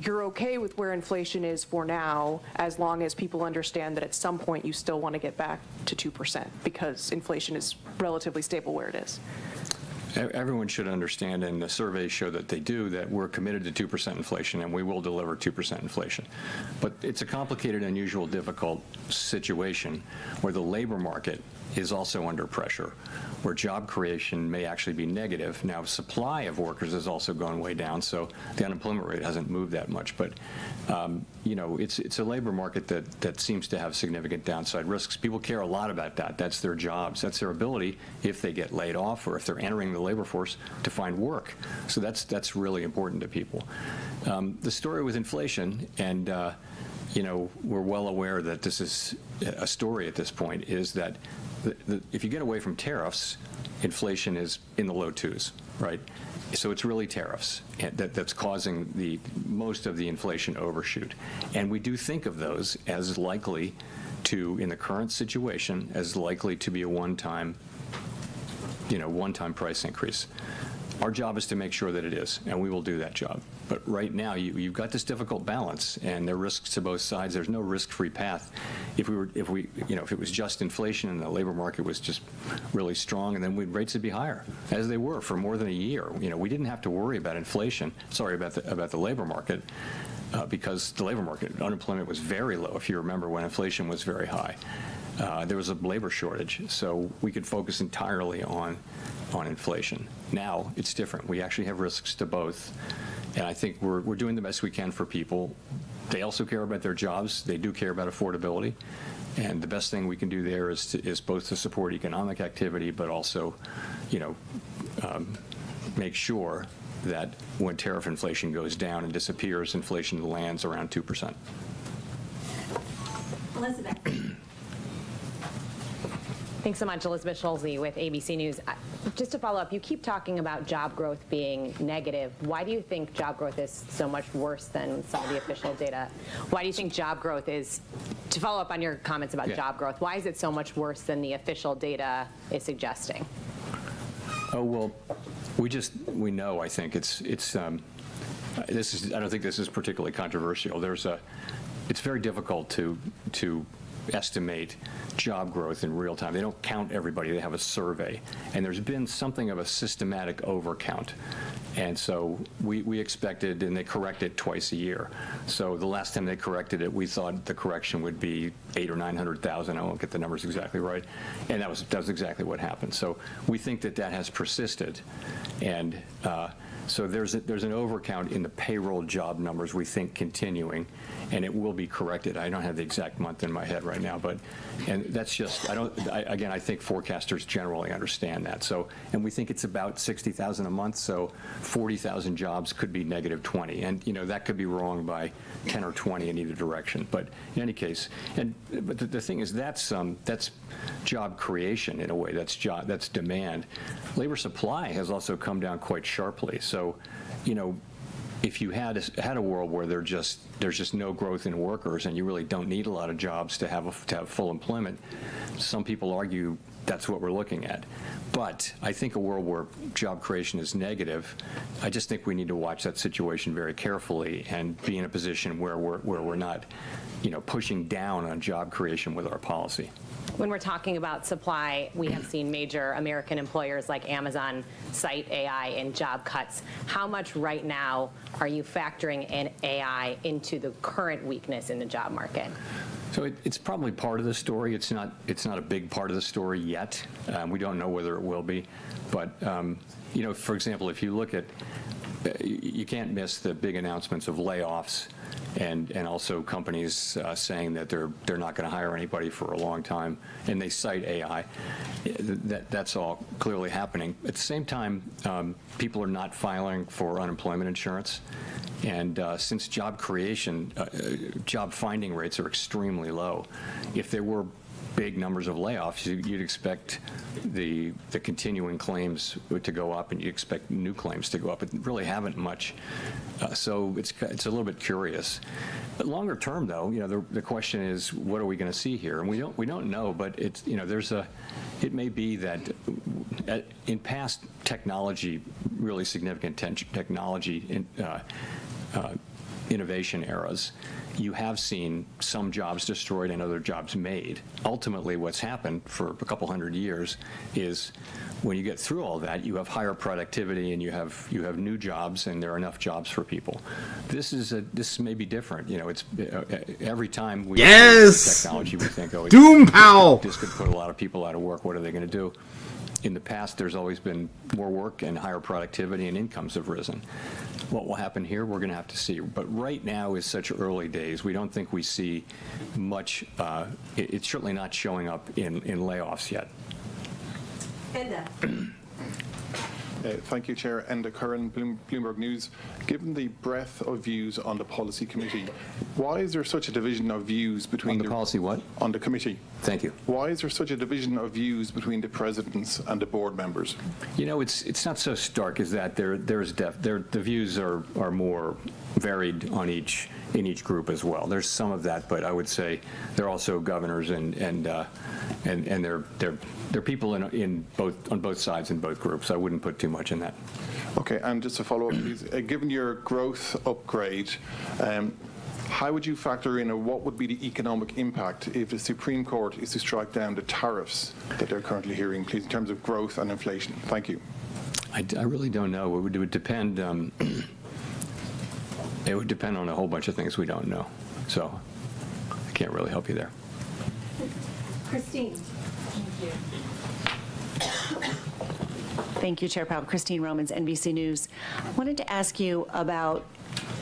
you're okay with where inflation is for now, as long as people understand that at some point you still want to get back to 2% because inflation is relatively stable where it is? Everyone should understand, and the surveys show that they do, that we're committed to 2% inflation, and we will deliver 2% inflation. But it's a complicated, unusual, difficult situation where the labor market is also under pressure, where job creation may actually be negative. Now, supply of workers has also gone way down, so the unemployment rate hasn't moved that much. But, you know, it's a labor market that seems to have significant downside risks. People care a lot about that. That's their jobs. That's their ability, if they get laid off or if they're entering the labor force, to find work. So that's really important to people. The story with inflation, and you know, we're well aware that this is a story at this point, is that if you get away from tariffs, inflation is in the low 2s, right? So it's really tariffs that's causing most of the inflation overshoot. And we do think of those as likely to, in the current situation, as likely to be a one-time price increase. Our job is to make sure that it is, and we will do that job. But right now, you've got this difficult balance, and there are risks to both sides. There's no risk-free path. If it was just inflation and the labor market was just really strong, and then rates would be higher, as they were for more than a year. You know, we didn't have to worry about inflation. Sorry, about the labor market, because the labor market unemployment was very low. If you remember, when inflation was very high, there was a labor shortage, so we could focus entirely on inflation. Now it's different. We actually have risks to both, and I think we're doing the best we can for people. They also care about their jobs. They do care about affordability, and the best thing we can do there is both to support economic activity, but also, you know, make sure that when tariff inflation goes down and disappears, inflation lands around 2%. Elizabeth. Thanks so much, Elizabeth Schulze with ABC News. Just to follow up, you keep talking about job growth being negative. Why do you think job growth is so much worse than some of the official data? Why do you think job growth is, to follow up on your comments about job growth, why is it so much worse than the official data is suggesting? Oh, well, we know, I think I don't think this is particularly controversial. It's very difficult to estimate job growth in real time. They don't count everybody. They have a survey. And there's been something of a systematic overcount. And so we expected, and they correct it twice a year. So the last time they corrected it, we thought the correction would be 800,000 or 900,000. I won't get the numbers exactly right. And that was exactly what happened. So we think that has persisted. And so there's an overcount in the payroll job numbers, we think, continuing, and it will be corrected. I don't have the exact month in my head right now, and that's just, I think forecasters generally understand that. So, and we think it's about 60,000 a month, so 40,000 jobs could be negative 20, and you know that could be wrong by 10 or 20 in either direction. But in any case, but the thing is, that's job creation in a way. That's demand. Labor supply has also come down quite sharply. So, you know, if you had a world where there's just no growth in workers and you really don't need a lot of jobs to have full employment, some people argue that's what we're looking at. But I think a world where job creation is negative, I just think we need to watch that situation very carefully and be in a position where we're not, you know, pushing down on job creation with our policy. When we're talking about supply, we have seen major American employers like Amazon cite AI in job cuts. How much right now are you factoring in AI into the current weakness in the job market? So it's probably part of the story. It's not a big part of the story yet. We don't know whether it will be. But, you know, for example, if you look at, you can't miss the big announcements of layoffs and also companies saying that they're not going to hire anybody for a long time, and they cite AI. That's all clearly happening. At the same time, people are not filing for unemployment insurance, and since job creation, job finding rates are extremely low. If there were big numbers of layoffs, you'd expect the continuing claims to go up, and you expect new claims to go up. It really haven't much, so it's a little bit curious. But longer term, though, the question is, what are we going to see here? And we don't know, but it's it may be that in past technology, really significant technology innovation eras, you have seen some jobs destroyed and other jobs made. Ultimately, what's happened for a couple hundred years is when you get through all that, you have higher productivity and you have new jobs, and there are enough jobs for people. This may be different. It's every time we yes! technology, we think, oh, Doom Pow! This could put a lot of people out of work. What are they going to do? In the past, there's always been more work and higher productivity, and incomes have risen. What will happen here, we're going to have to see. But right now is such early days. We don't think we see much. It's certainly not showing up in layoffs yet. Thank you, Chair. Enda Curran, Bloomberg News. Given the breadth of views on the policy committee, why is there such a division of views between the policy what? On the committee? Thank you. Why is there such a division of views between the presidents and the board members? It's not so stark as that. The views are more varied on in each group as well. There's some of that, but I would say they're also governors and they're people on both sides in both groups. I wouldn't put too much in that. Okay, and just to follow up, please, given your growth upgrade, how would you factor in, or what would be the economic impact if the Supreme Court is to strike down the tariffs that they're currently hearing, please, in terms of growth and inflation? Thank you. I really don't know. It would depend. It would depend on a whole bunch of things we don't know. So I can't really help you there. Christine. Thank you. Thank you, Chair Powell. Christine Romans, NBC News. I wanted to ask you about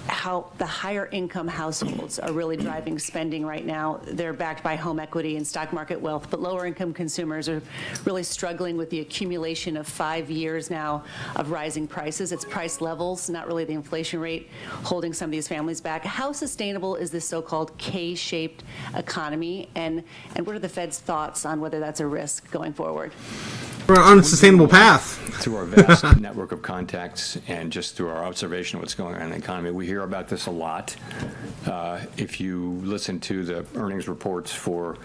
how the higher income households are really driving spending right now. They're backed by home equity and stock market wealth, but lower income consumers are really struggling with the accumulation of 5 years now of rising prices. It's price levels, not really the inflation rate, holding some of these families back. How sustainable is this so-called K-shaped economy, and what are the Fed's thoughts on whether that's a risk going forward? We're on an unsustainable path. Through our vast network of contacts and just through our observation of what's going on in the economy, we hear about this a lot. If you listen to the earnings reports for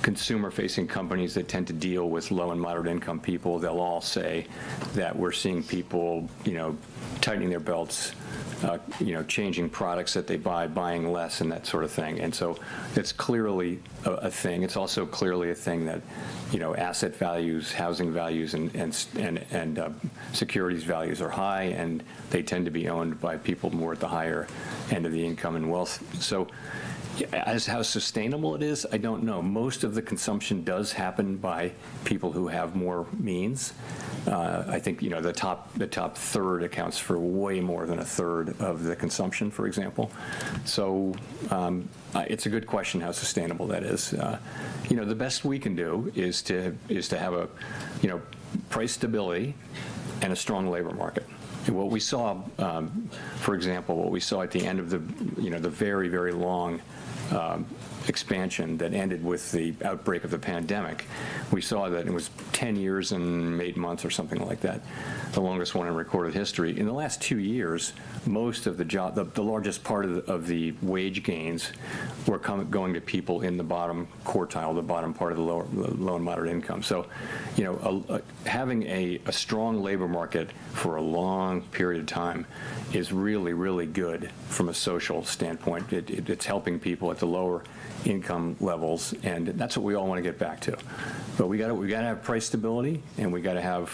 consumer-facing companies that tend to deal with low and moderate income people, they'll all say that we're seeing people, tightening their belts, changing products that they buy, buying less, and that sort of thing. And so it's clearly a thing. It's also clearly a thing that, asset values, housing values, and securities values are high, and they tend to be owned by people more at the higher end of the income and wealth. So as how sustainable it is, I don't know. Most of the consumption does happen by people who have more means. I think the top third accounts for way more than a third of the consumption, for example. So it's a good question how sustainable that is. The best we can do is to have a price stability and a strong labor market. And what we saw, for example, what we saw at the end of the very, very long expansion that ended with the outbreak of the pandemic, we saw that it was 10 years and 8 months or something like that, the longest one in recorded history. In the last 2 years, most of the largest part of the wage gains were going to people in the bottom quartile, the bottom part of the low and moderate income. So, having a strong labor market for a long period of time is really, really good from a social standpoint. It's helping people at the lower income levels, and that's what we all want to get back to. But we got to have price stability, and we got to have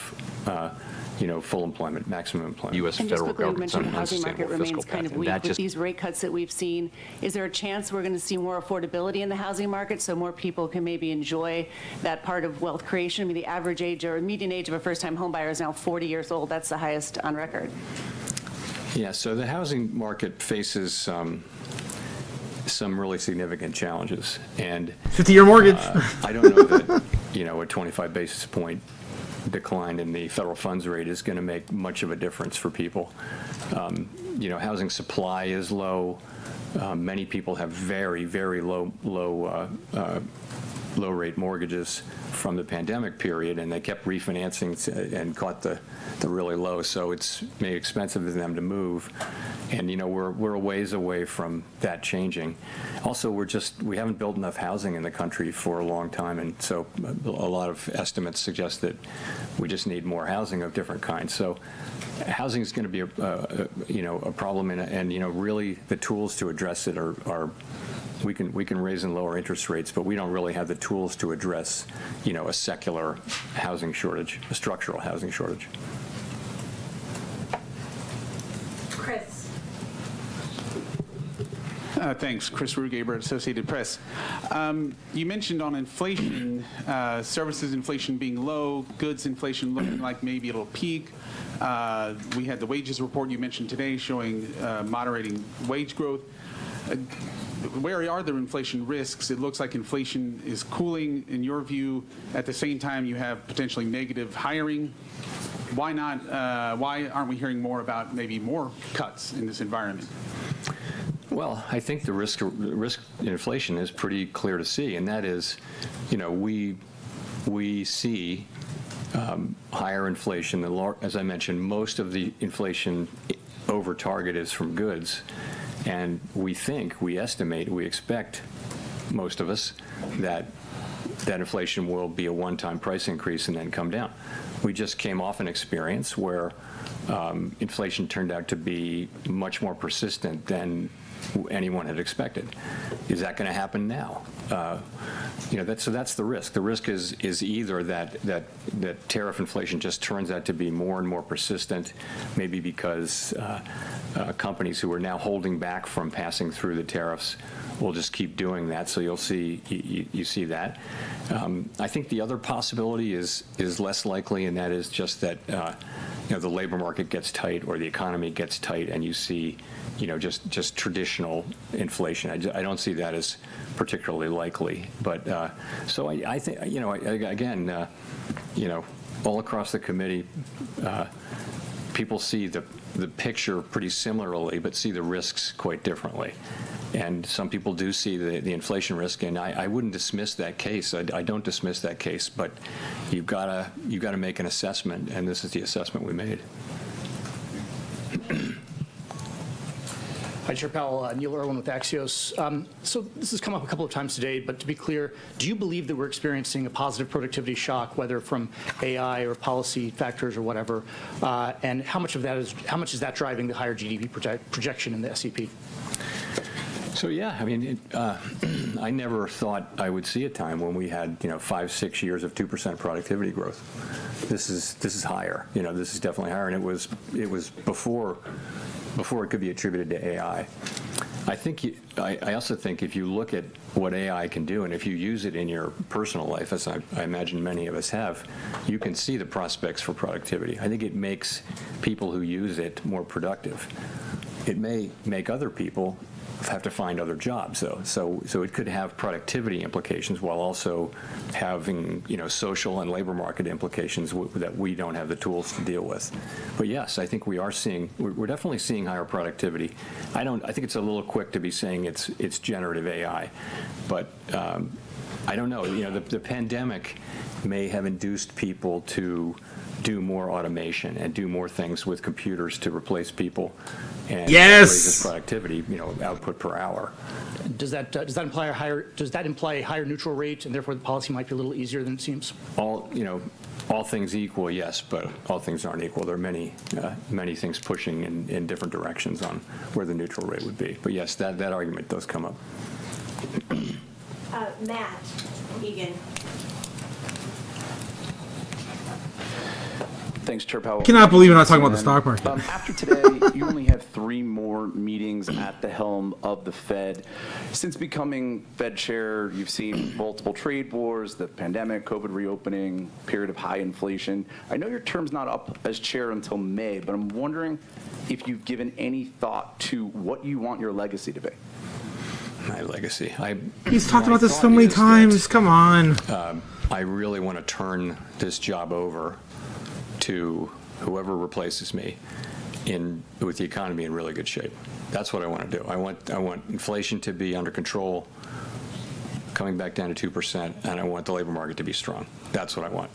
full employment, maximum employment. U.S. federal government's The housing market remains kind of weak with these rate cuts that we've seen. Is there a chance we're going to see more affordability in the housing market so more people can maybe enjoy that part of wealth creation? I mean, the average age or median age of a first-time home buyer is now 40 years old. That's the highest on record. Yeah, so the housing market faces some really significant challenges. And 50-year mortgage. I don't know that, a 25 basis point decline in the federal funds rate is going to make much of a difference for people. Housing supply is low. Many people have very, very low low-rate mortgages from the pandemic period, and they kept refinancing and caught the really low. So it's made it expensive for them to move, and we're a ways away from that changing. Also, we haven't built enough housing in the country for a long time, and so a lot of estimates suggest that we just need more housing of different kinds. So housing is going to be a problem, and really the tools to address it are we can raise and lower interest rates, but we don't really have the tools to address a secular housing shortage, a structural housing shortage. Chris. Thanks. Chris Rugaber, Associated Press. You mentioned on inflation, services inflation being low, goods inflation looking like maybe it'll peak. We had the wages report you mentioned today showing moderating wage growth. Where are there inflation risks? It looks like inflation is cooling, in your view. At the same time, you have potentially negative hiring. Why not? Why aren't we hearing more about maybe more cuts in this environment? Well, I think the risk in inflation is pretty clear to see, and that is, we see higher inflation. As I mentioned, most of the inflation over target is from goods. And we estimate, we expect, most of us, that inflation will be a one-time price increase and then come down. We just came off an experience where inflation turned out to be much more persistent than anyone had expected. Is that going to happen now? So that's the risk. The risk is either that tariff inflation just turns out to be more and more persistent, maybe because companies who are now holding back from passing through the tariffs will just keep doing that. So you see that. I think the other possibility is less likely, and that is just that the labor market gets tight or the economy gets tight, and you see just traditional inflation. I don't see that as particularly likely. But so I think, again, all across the committee, people see the picture pretty similarly, but see the risks quite differently. And some people do see the inflation risk, and I wouldn't dismiss that case. I don't dismiss that case, but you've got to make an assessment, and this is the assessment we made. Hi, Chair Powell. Neil Irwin with Axios. So this has come up a couple of times today, but to be clear, do you believe that we're experiencing a positive productivity shock, whether from AI or policy factors or whatever? And how much is that driving the higher GDP projection in the SEP? So yeah, I mean, I never thought I would see a time when we had 5-6 years of 2% productivity growth. This is higher. This is definitely higher, and it was before it could be attributed to AI. I also think if you look at what AI can do, and if you use it in your personal life, as I imagine many of us have, you can see the prospects for productivity. I think it makes people who use it more productive. It may make other people have to find other jobs, though. So it could have productivity implications while also having social and labor market implications that we don't have the tools to deal with. But yes, I think we're definitely seeing higher productivity. I think it's a little quick to be saying it's generative AI, but I don't know. The pandemic may have induced people to do more automation and do more things with computers to replace people, and raises productivity, output per hour. Does that imply a higher neutral rate, and therefore the policy might be a little easier than it seems? All things equal, yes, but all things aren't equal. There are many things pushing in different directions on where the neutral rate would be. But yes, that argument does come up. Matt Egan. Thanks, Chair Powell. I cannot believe we're not talking about the stock market. After today, you only have 3 more meetings at the helm of the Fed. Since becoming Fed chair, you've seen multiple trade wars, the pandemic, COVID reopening, period of high inflation. I know your term's not up as chair until May, but I'm wondering if you've given any thought to what you want your legacy to be. My legacy. He's talked about this so many times. Come on. I really want to turn this job over to whoever replaces me with the economy in really good shape. That's what I want to do. I want inflation to be under control, coming back down to 2%, and I want the labor market to be strong. That's what I want.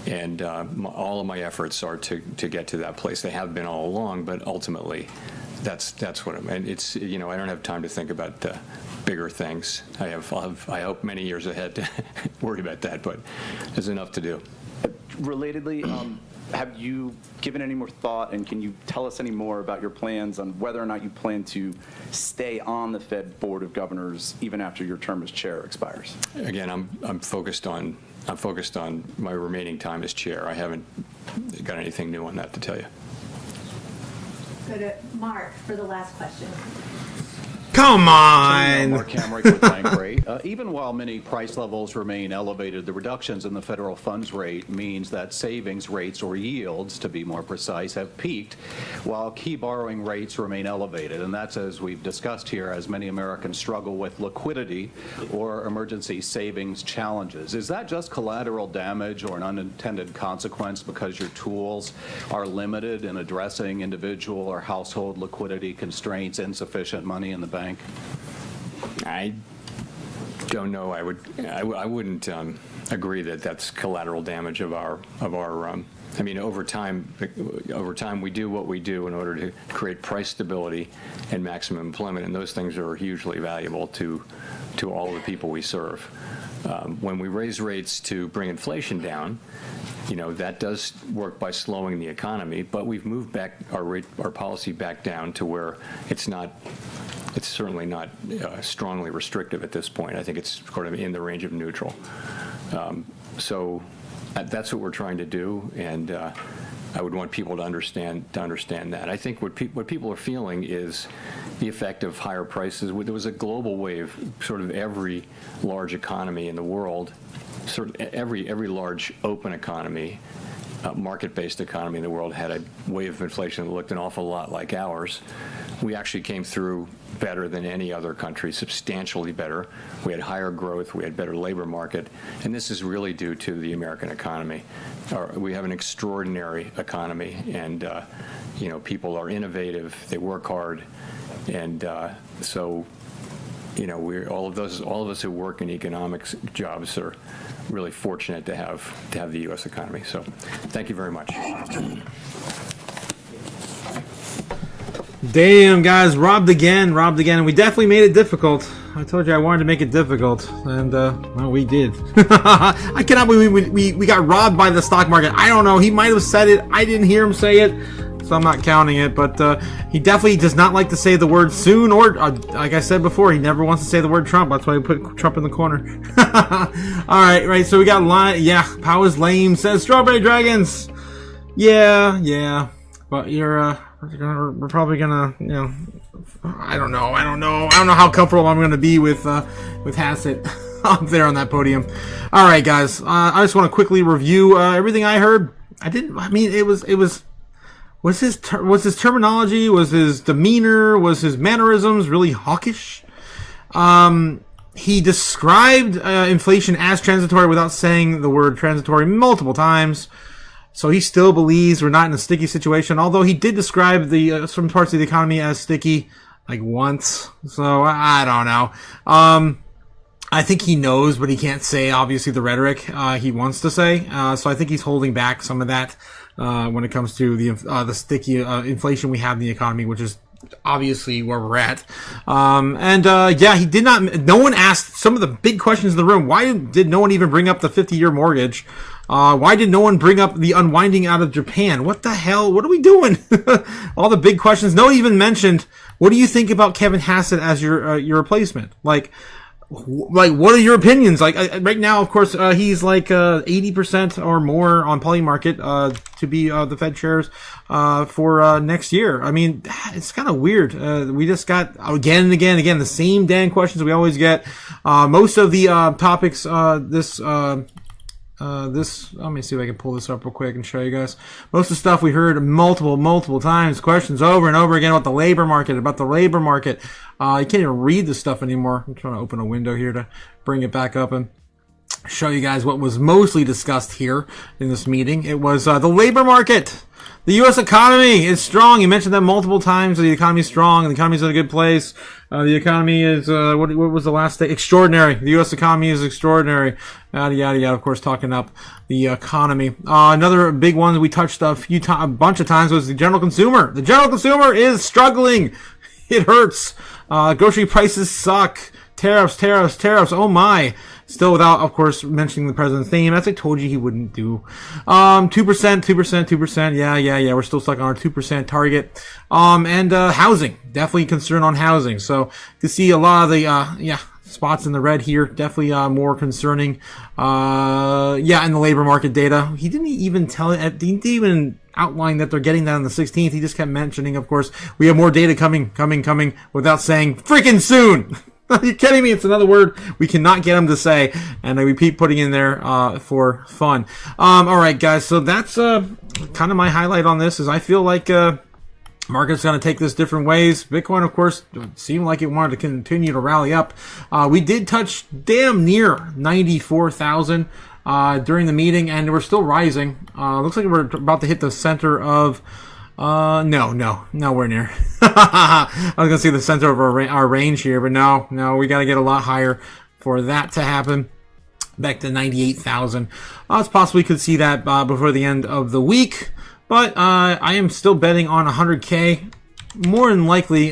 And all of my efforts are to get to that place. They have been all along, but ultimately, that's what I'm. And it's, I don't have time to think about bigger things. I hope many years ahead to worry about that, but there's enough to do. Relatedly, have you given any more thought, and can you tell us any more about your plans on whether or not you plan to stay on the Fed Board of Governors even after your term as chair expires? Again, I'm focused on my remaining time as chair. I haven't got anything new on that to tell you. Go to Mark for the last question. Come on. Mark Hamrick with Bankrate. Even while many price levels remain elevated, the reductions in the federal funds rate means that savings rates, or yields to be more precise, have peaked, while key borrowing rates remain elevated. And that's, as we've discussed here, as many Americans struggle with liquidity or emergency savings challenges. Is that just collateral damage or an unintended consequence because your tools are limited in addressing individual or household liquidity constraints, insufficient money in the bank? I don't know. I wouldn't agree that that's collateral damage of our. I mean, over time, we do what we do in order to create price stability and maximum employment, and those things are hugely valuable to all the people we serve. When we raise rates to bring inflation down, that does work by slowing the economy, but we've moved back our policy back down to where it's certainly not strongly restrictive at this point. I think it's sort of in the range of neutral. So that's what we're trying to do, and I would want people to understand that. I think what people are feeling is the effect of higher prices. There was a global wave. Sort of every large economy in the world, sort of every large open economy, market-based economy in the world had a wave of inflation that looked an awful lot like ours. We actually came through better than any other country, substantially better. We had higher growth, we had better labor market, and this is really due to the American economy. We have an extraordinary economy, and people are innovative, they work hard, and so all of us who work in economics jobs are really fortunate to have the U.S. economy. So, thank you very much. Damn, guys, robbed again, and we definitely made it difficult. I told you I wanted to make it difficult, and well, we did. I cannot believe we got robbed by the stock market. I don't know. He might have said it. I didn't hear him say it, so I'm not counting it. But he definitely does not like to say the word soon, or like I said before, he never wants to say the word Trump. That's why we put Trump in the corner. All right. So we got line. Yeah, Pow is lame. Says Strawberry Dragons. Yeah. But we're probably gonna, I don't know how comfortable I'm gonna be with Hassett up there on that podium. All right, guys. I just want to quickly review everything I heard. Was his terminology, was his demeanor, was his mannerisms really hawkish? He described inflation as transitory without saying the word transitory multiple times. So he still believes we're not in a sticky situation, although he did describe some parts of the economy as sticky, like once. So I don't know. I think he knows, but he can't say, obviously, the rhetoric he wants to say. So I think he's holding back some of that when it comes to the sticky inflation we have in the economy, which is obviously where we're at. He did not. No one asked some of the big questions in the room. Why did no one even bring up the 50-year mortgage? Why did no one bring up the unwinding out of Japan? What the hell? What are we doing? All the big questions. No one even mentioned, what do you think about Kevin Hassett as your replacement? Like, what are your opinions? Like, right now, of course, he's like 80% or more on Poly Market to be the Fed chairs for next year. I mean, it's kind of weird. We just got again and again the same damn questions we always get. Most of the topics let me see if I can pull this up real quick and show you guys. Most of the stuff we heard multiple times, questions over and over again about the labor market. You can't even read this stuff anymore. I'm trying to open a window here to bring it back up and show you guys what was mostly discussed here in this meeting. It was the labor market. The U.S. economy is strong. You mentioned that multiple times. The economy is strong. The economy is in a good place. The economy is, what was the last day? Extraordinary. The U.S. economy is extraordinary. Yada, yada, yada. Of course, talking up the economy. Another big one that we touched a bunch of times was the general consumer. The general consumer is struggling. It hurts. Grocery prices suck. Tariffs. Oh my. Still without, of course, mentioning the president's name, as I told you he wouldn't do. 2%. Yeah. We're still stuck on our 2% target. And housing. Definitely concerned on housing. So you see a lot of the, spots in the red here. Definitely more concerning. And the labor market data. He didn't even didn't even outline that they're getting that on the 16th. He just kept mentioning, of course, we have more data coming, without saying freaking soon. Are you kidding me? It's another word we cannot get him to say, and we keep putting in there for fun. All right, guys. So that's kind of my highlight on this. Is I feel like market's going to take this different ways. Bitcoin, of course, seemed like it wanted to continue to rally up. We did touch damn near 94,000 during the meeting, and we're still rising. Looks like we're about to hit the center of. No, nowhere near. I was gonna say the center of our range here, but no, we gotta get a lot higher for that to happen. Back to 98,000. It's possible we could see that before the end of the week, but I am still betting on 100K, more than likely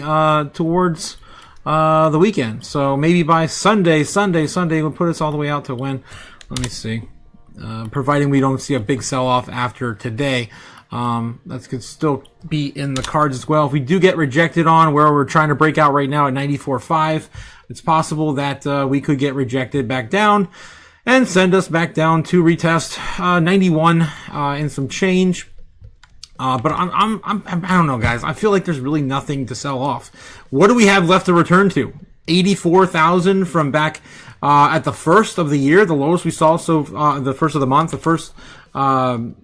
towards the weekend. So maybe by Sunday will put us all the way out to when. Let me see. Providing we don't see a big sell-off after today. That could still be in the cards as well. If we do get rejected on where we're trying to break out right now at 94.5, it's possible that we could get rejected back down and send us back down to retest 91 and some change. But I don't know, guys. I feel like there's really nothing to sell off. What do we have left to return to? 84,000 from back at the first of the year, the lowest we saw. So the first of the month, the first false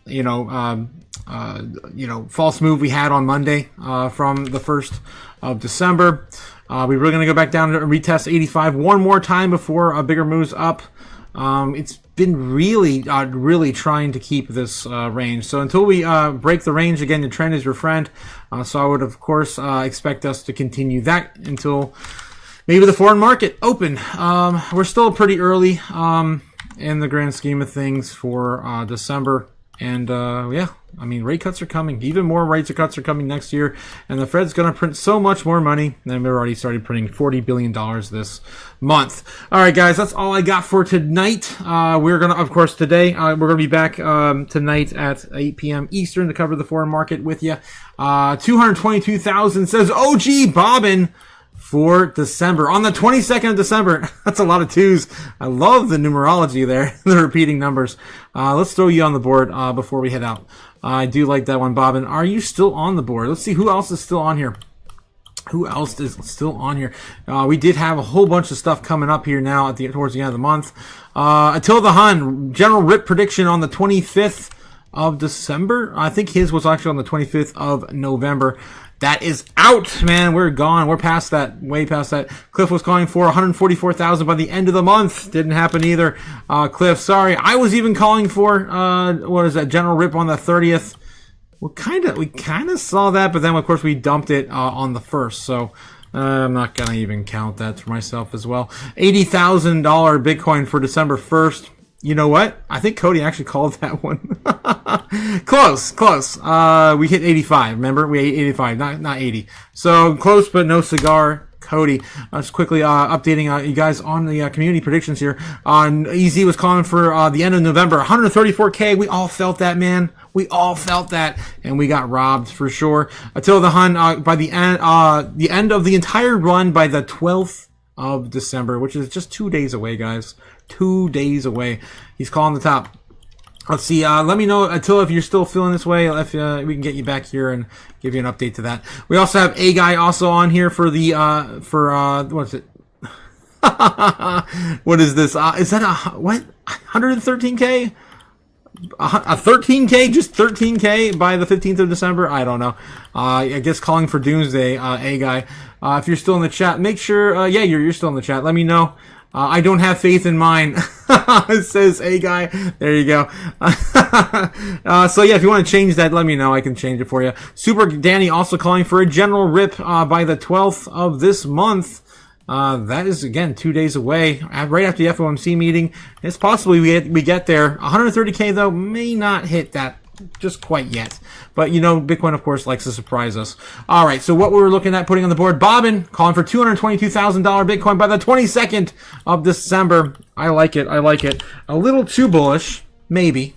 move we had on Monday from the 1st of December. We were going to go back down and retest 85 one more time before bigger moves up. It's been really trying to keep this range. So until we break the range, again, the trend is your friend. So I would, of course, expect us to continue that until maybe the foreign market open. We're still pretty early in the grand scheme of things for December. And rate cuts are coming. Even more rate cuts are coming next year. And the Fed's going to print so much more money. And we've already started printing $40 billion this month. All right, guys, that's all I got for tonight. We're going to, of course, today, we're going to be back tonight at 8 p.m. Eastern to cover the foreign market with you. 222,000 says OG Bobbin for December. On the 22nd of December. That's a lot of twos. I love the numerology there, the repeating numbers. Let's throw you on the board before we head out. I do like that one, Bobbin. Are you still on the board? Let's see who else is still on here. Who else is still on here? We did have a whole bunch of stuff coming up here now towards the end of the month. Attila Hun, general RIP prediction on the 25th of December. I think his was actually on the 25th of November. That is out, man. We're gone. We're past that. Way past that. Cliff was calling for 144,000 by the end of the month. Didn't happen either. Cliff, sorry. I was even calling for, general rip on the 30th. We kind of saw that, but then, of course, we dumped it on the 1st. So I'm not going to even count that for myself as well. $80,000 Bitcoin for December 1st. You know what? I think Cody actually called that one. Close. We hit 85. Remember? We ate 85, not 80. So close, but no cigar. Cody. Just quickly updating you guys on the community predictions here. EZ was calling for the end of November, 134K. We all felt that, man. We all felt that, and we got robbed for sure. Attila the Hun by the end of the entire run by the 12th of December, which is just 2 days away, guys. 2 days away. He's calling the top. Let's see. Let me know, Attila, if you're still feeling this way. If we can get you back here and give you an update to that. We also have A Guy also on here for the what's it? What is this? Is that a what? 113K? A 13K? Just 13K by the 15th of December? I don't know. I guess calling for doomsday. A Guy. If you're still in the chat, make sure. You're still in the chat. Let me know. I don't have faith in mine. It says A Guy. There you go. If you want to change that, let me know. I can change it for you. Super Danny also calling for a general rip by the 12th of this month. That is, again, 2 days away, right after the FOMC meeting. It's possibly we get there. 130K, though, may not hit that just quite yet. But, you know, Bitcoin, of course, likes to surprise us. All right, so what we're looking at putting on the board, Bobbin calling for $222,000 Bitcoin by the 22nd of December. I like it. I like it. A little too bullish, maybe.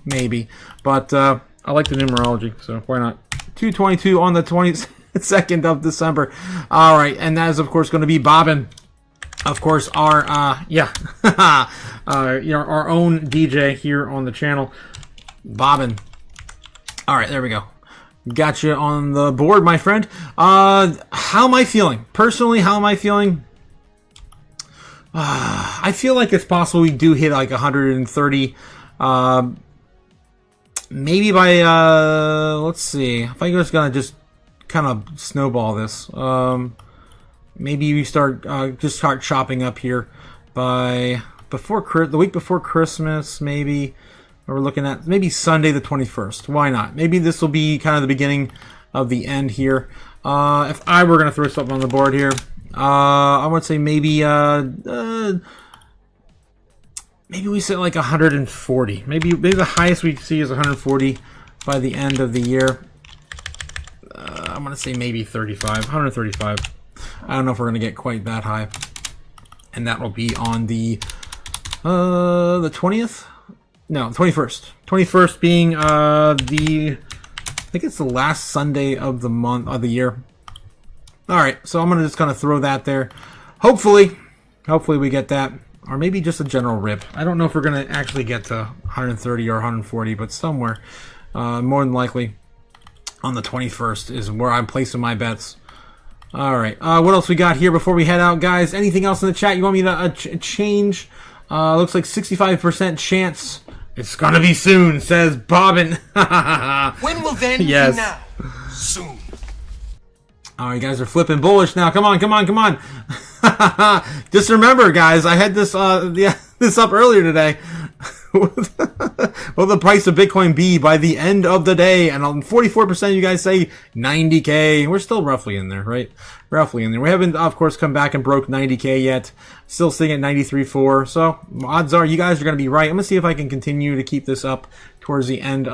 But I like the numerology, so why not? 222 on the 22nd of December. All right, and that is, of course, going to be Bobbin. Of course, our our own DJ here on the channel, Bobbin. All right, there we go. Got you on the board, my friend. How am I feeling? Personally, how am I feeling? I feel like it's possible we do hit like 130. Maybe by, let's see. If I'm just going to just kind of snowball this. Maybe we start chopping up here by the week before Christmas, maybe. We're looking at maybe Sunday the 21st. Why not? Maybe this will be kind of the beginning of the end here. If I were going to throw something on the board here, I would say maybe we set like 140. Maybe the highest we see is 140 by the end of the year. I'm going to say maybe 135. I don't know if we're going to get quite that high. And that will be on the 20th? No, 21st. 21st being I think it's the last Sunday of the month, of the year. All right, so I'm going to just kind of throw that there. Hopefully we get that. Or maybe just a general rip. I don't know if we're going to actually get to 130 or 140, but somewhere. More than likely on the 21st is where I'm placing my bets. All right, what else we got here before we head out, guys? Anything else in the chat you want me to change? Looks like 65% chance. It's going to be soon, says Bobbin. When will then yes. be now? Soon. All right, you guys are flipping bullish now. Come on. Just remember, guys, I had this this up earlier today. Will the price of Bitcoin be by the end of the day? And 44% of you guys say 90K. We're still roughly in there, right? Roughly in there. We haven't, of course, come back and broke 90K yet. Still sitting at 93.4. So odds are you guys are going to be right. I'm going to see if I can continue to keep this up towards the end.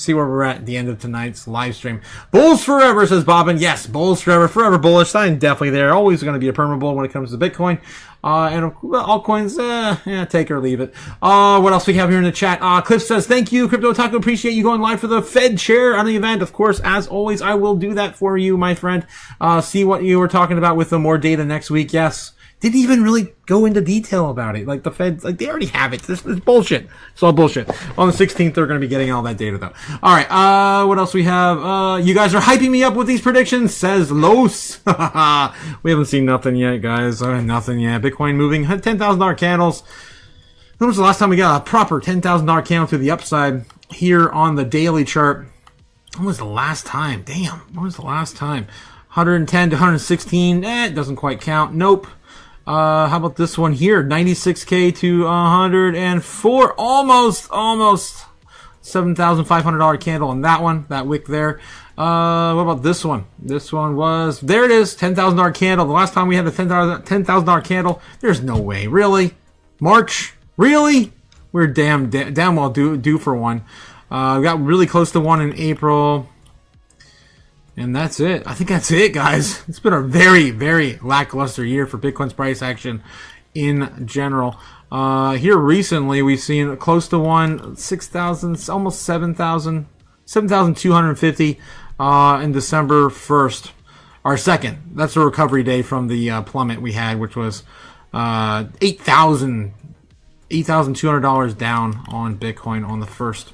See where we're at the end of tonight's live stream. Bulls forever, says Bobbin. Yes, bulls forever. Forever bullish. I'm definitely there. Always going to be a perma bull when it comes to Bitcoin. And altcoins, take or leave it. What else we have here in the chat? Cliff says, thank you, Crypto Otaku. Appreciate you going live for the Fed chair on the event. Of course, as always, I will do that for you, my friend. See what you were talking about with the more data next week. Yes. Didn't even really go into detail about it. Like the Fed, like they already have it. This is bullshit. It's all bullshit. On the 16th, they're going to be getting all that data though. All right. What else we have? You guys are hyping me up with these predictions, says Los. We haven't seen nothing yet, guys. Nothing yet. Bitcoin moving $10,000 candles. When was the last time we got a proper $10,000 candle to the upside here on the daily chart? When was the last time? Damn. When was the last time? 110 to 116. It doesn't quite count. Nope. How about this one here? 96K to 104. Almost $7,500 candle on that one. That wick there. What about this one? This one was, there it is, $10,000 candle. The last time we had a $10,000 candle, there's no way. Really? March? Really? We're damn well due for one. We got really close to one in April. And that's it. I think that's it, guys. It's been a very, very lackluster year for Bitcoin's price action in general. Here recently, we've seen close to 6,000, almost 7,000, 7,250 in December 1st. Our second. That's a recovery day from the plummet we had, which was $8,200 down on Bitcoin on the 1st.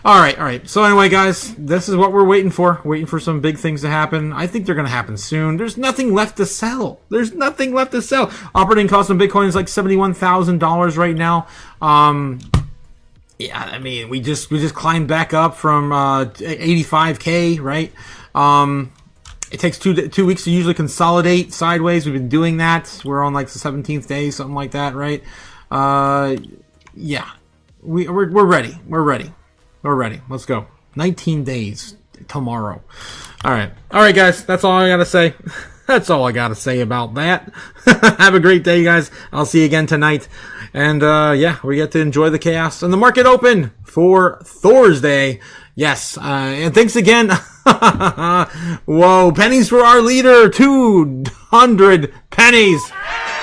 All right. So anyway, guys, this is what we're waiting for. Waiting for some big things to happen. I think they're going to happen soon. There's nothing left to sell. Operating cost on Bitcoin is like $71,000 right now. Yeah, I mean, we just climbed back up from 85K, right? It takes two weeks to usually consolidate sideways. We've been doing that. We're on like the 17th day, something like that, right? Yeah, we're ready. We're ready. Let's go. 19 days tomorrow. All right, guys. That's all I gotta say. That's all I got to say about that. Have a great day, guys. I'll see you again tonight. And yeah, we get to enjoy the chaos and the market open for Thursday. Yes, and thanks again. Whoa, pennies for our leader. 200 pennies.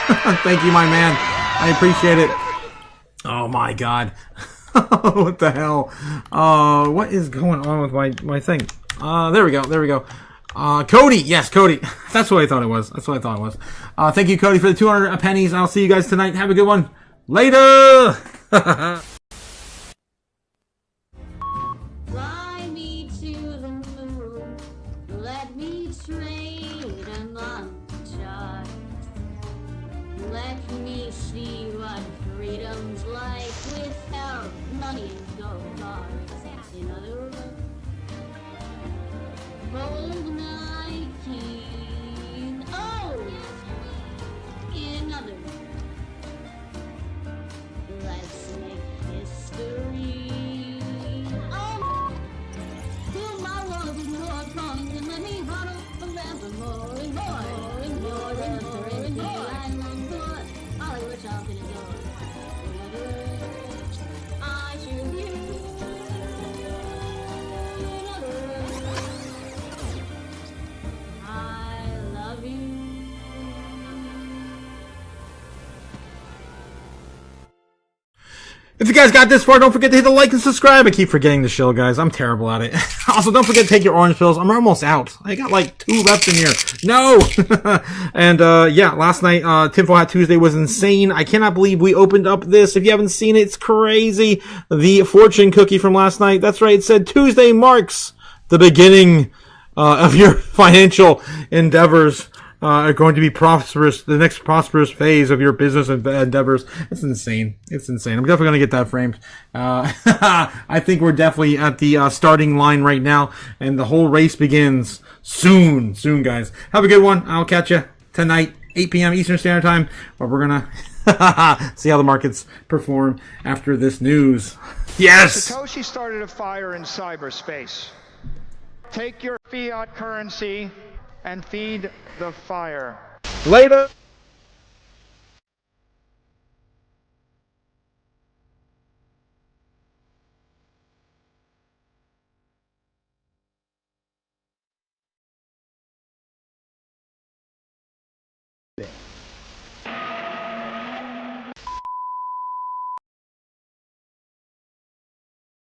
Thank you, my man. I appreciate it. Oh, my God. What the hell? What is going on with my thing? There we go. Cody. Yes, Cody. That's what I thought it was. Thank you, Cody, for the 200 pennies. I'll see you guys tonight. Have a good one. Later. Fly me to the moon, let me trade a montage. Let me see what freedom's like without money and gold bars. In other words, hold my king. Oh! In other words, let's make history. Oh! Fill my world with more songs and let me huddle forever more and more and more and more and more. I long for Hollywood shopping and more. In other words, I choose you. In other words, I love you. If you guys got this far, don't forget to hit the like and subscribe. I keep forgetting the show, guys. I'm terrible at it. Also, don't forget to take your orange pills. I'm almost out. I got like 2 left in here. No! And, yeah, last night, Tinfoil Hat Tuesday was insane. I cannot believe we opened up this. If you haven't seen it, it's crazy. The fortune cookie from last night. That's right. It said Tuesday marks the beginning, of your financial endeavors. Are going to be prosperous, the next prosperous phase of your business endeavors. It's insane. I'm definitely going to get that framed. I think we're definitely at the starting line right now, and the whole race begins soon, guys. Have a good one. I'll catch you tonight, 8 p.m. Eastern Standard Time, where we're going to see how the markets perform after this news. Yes! Satoshi started a fire in cyberspace. Take your fiat currency and feed the fire. Later!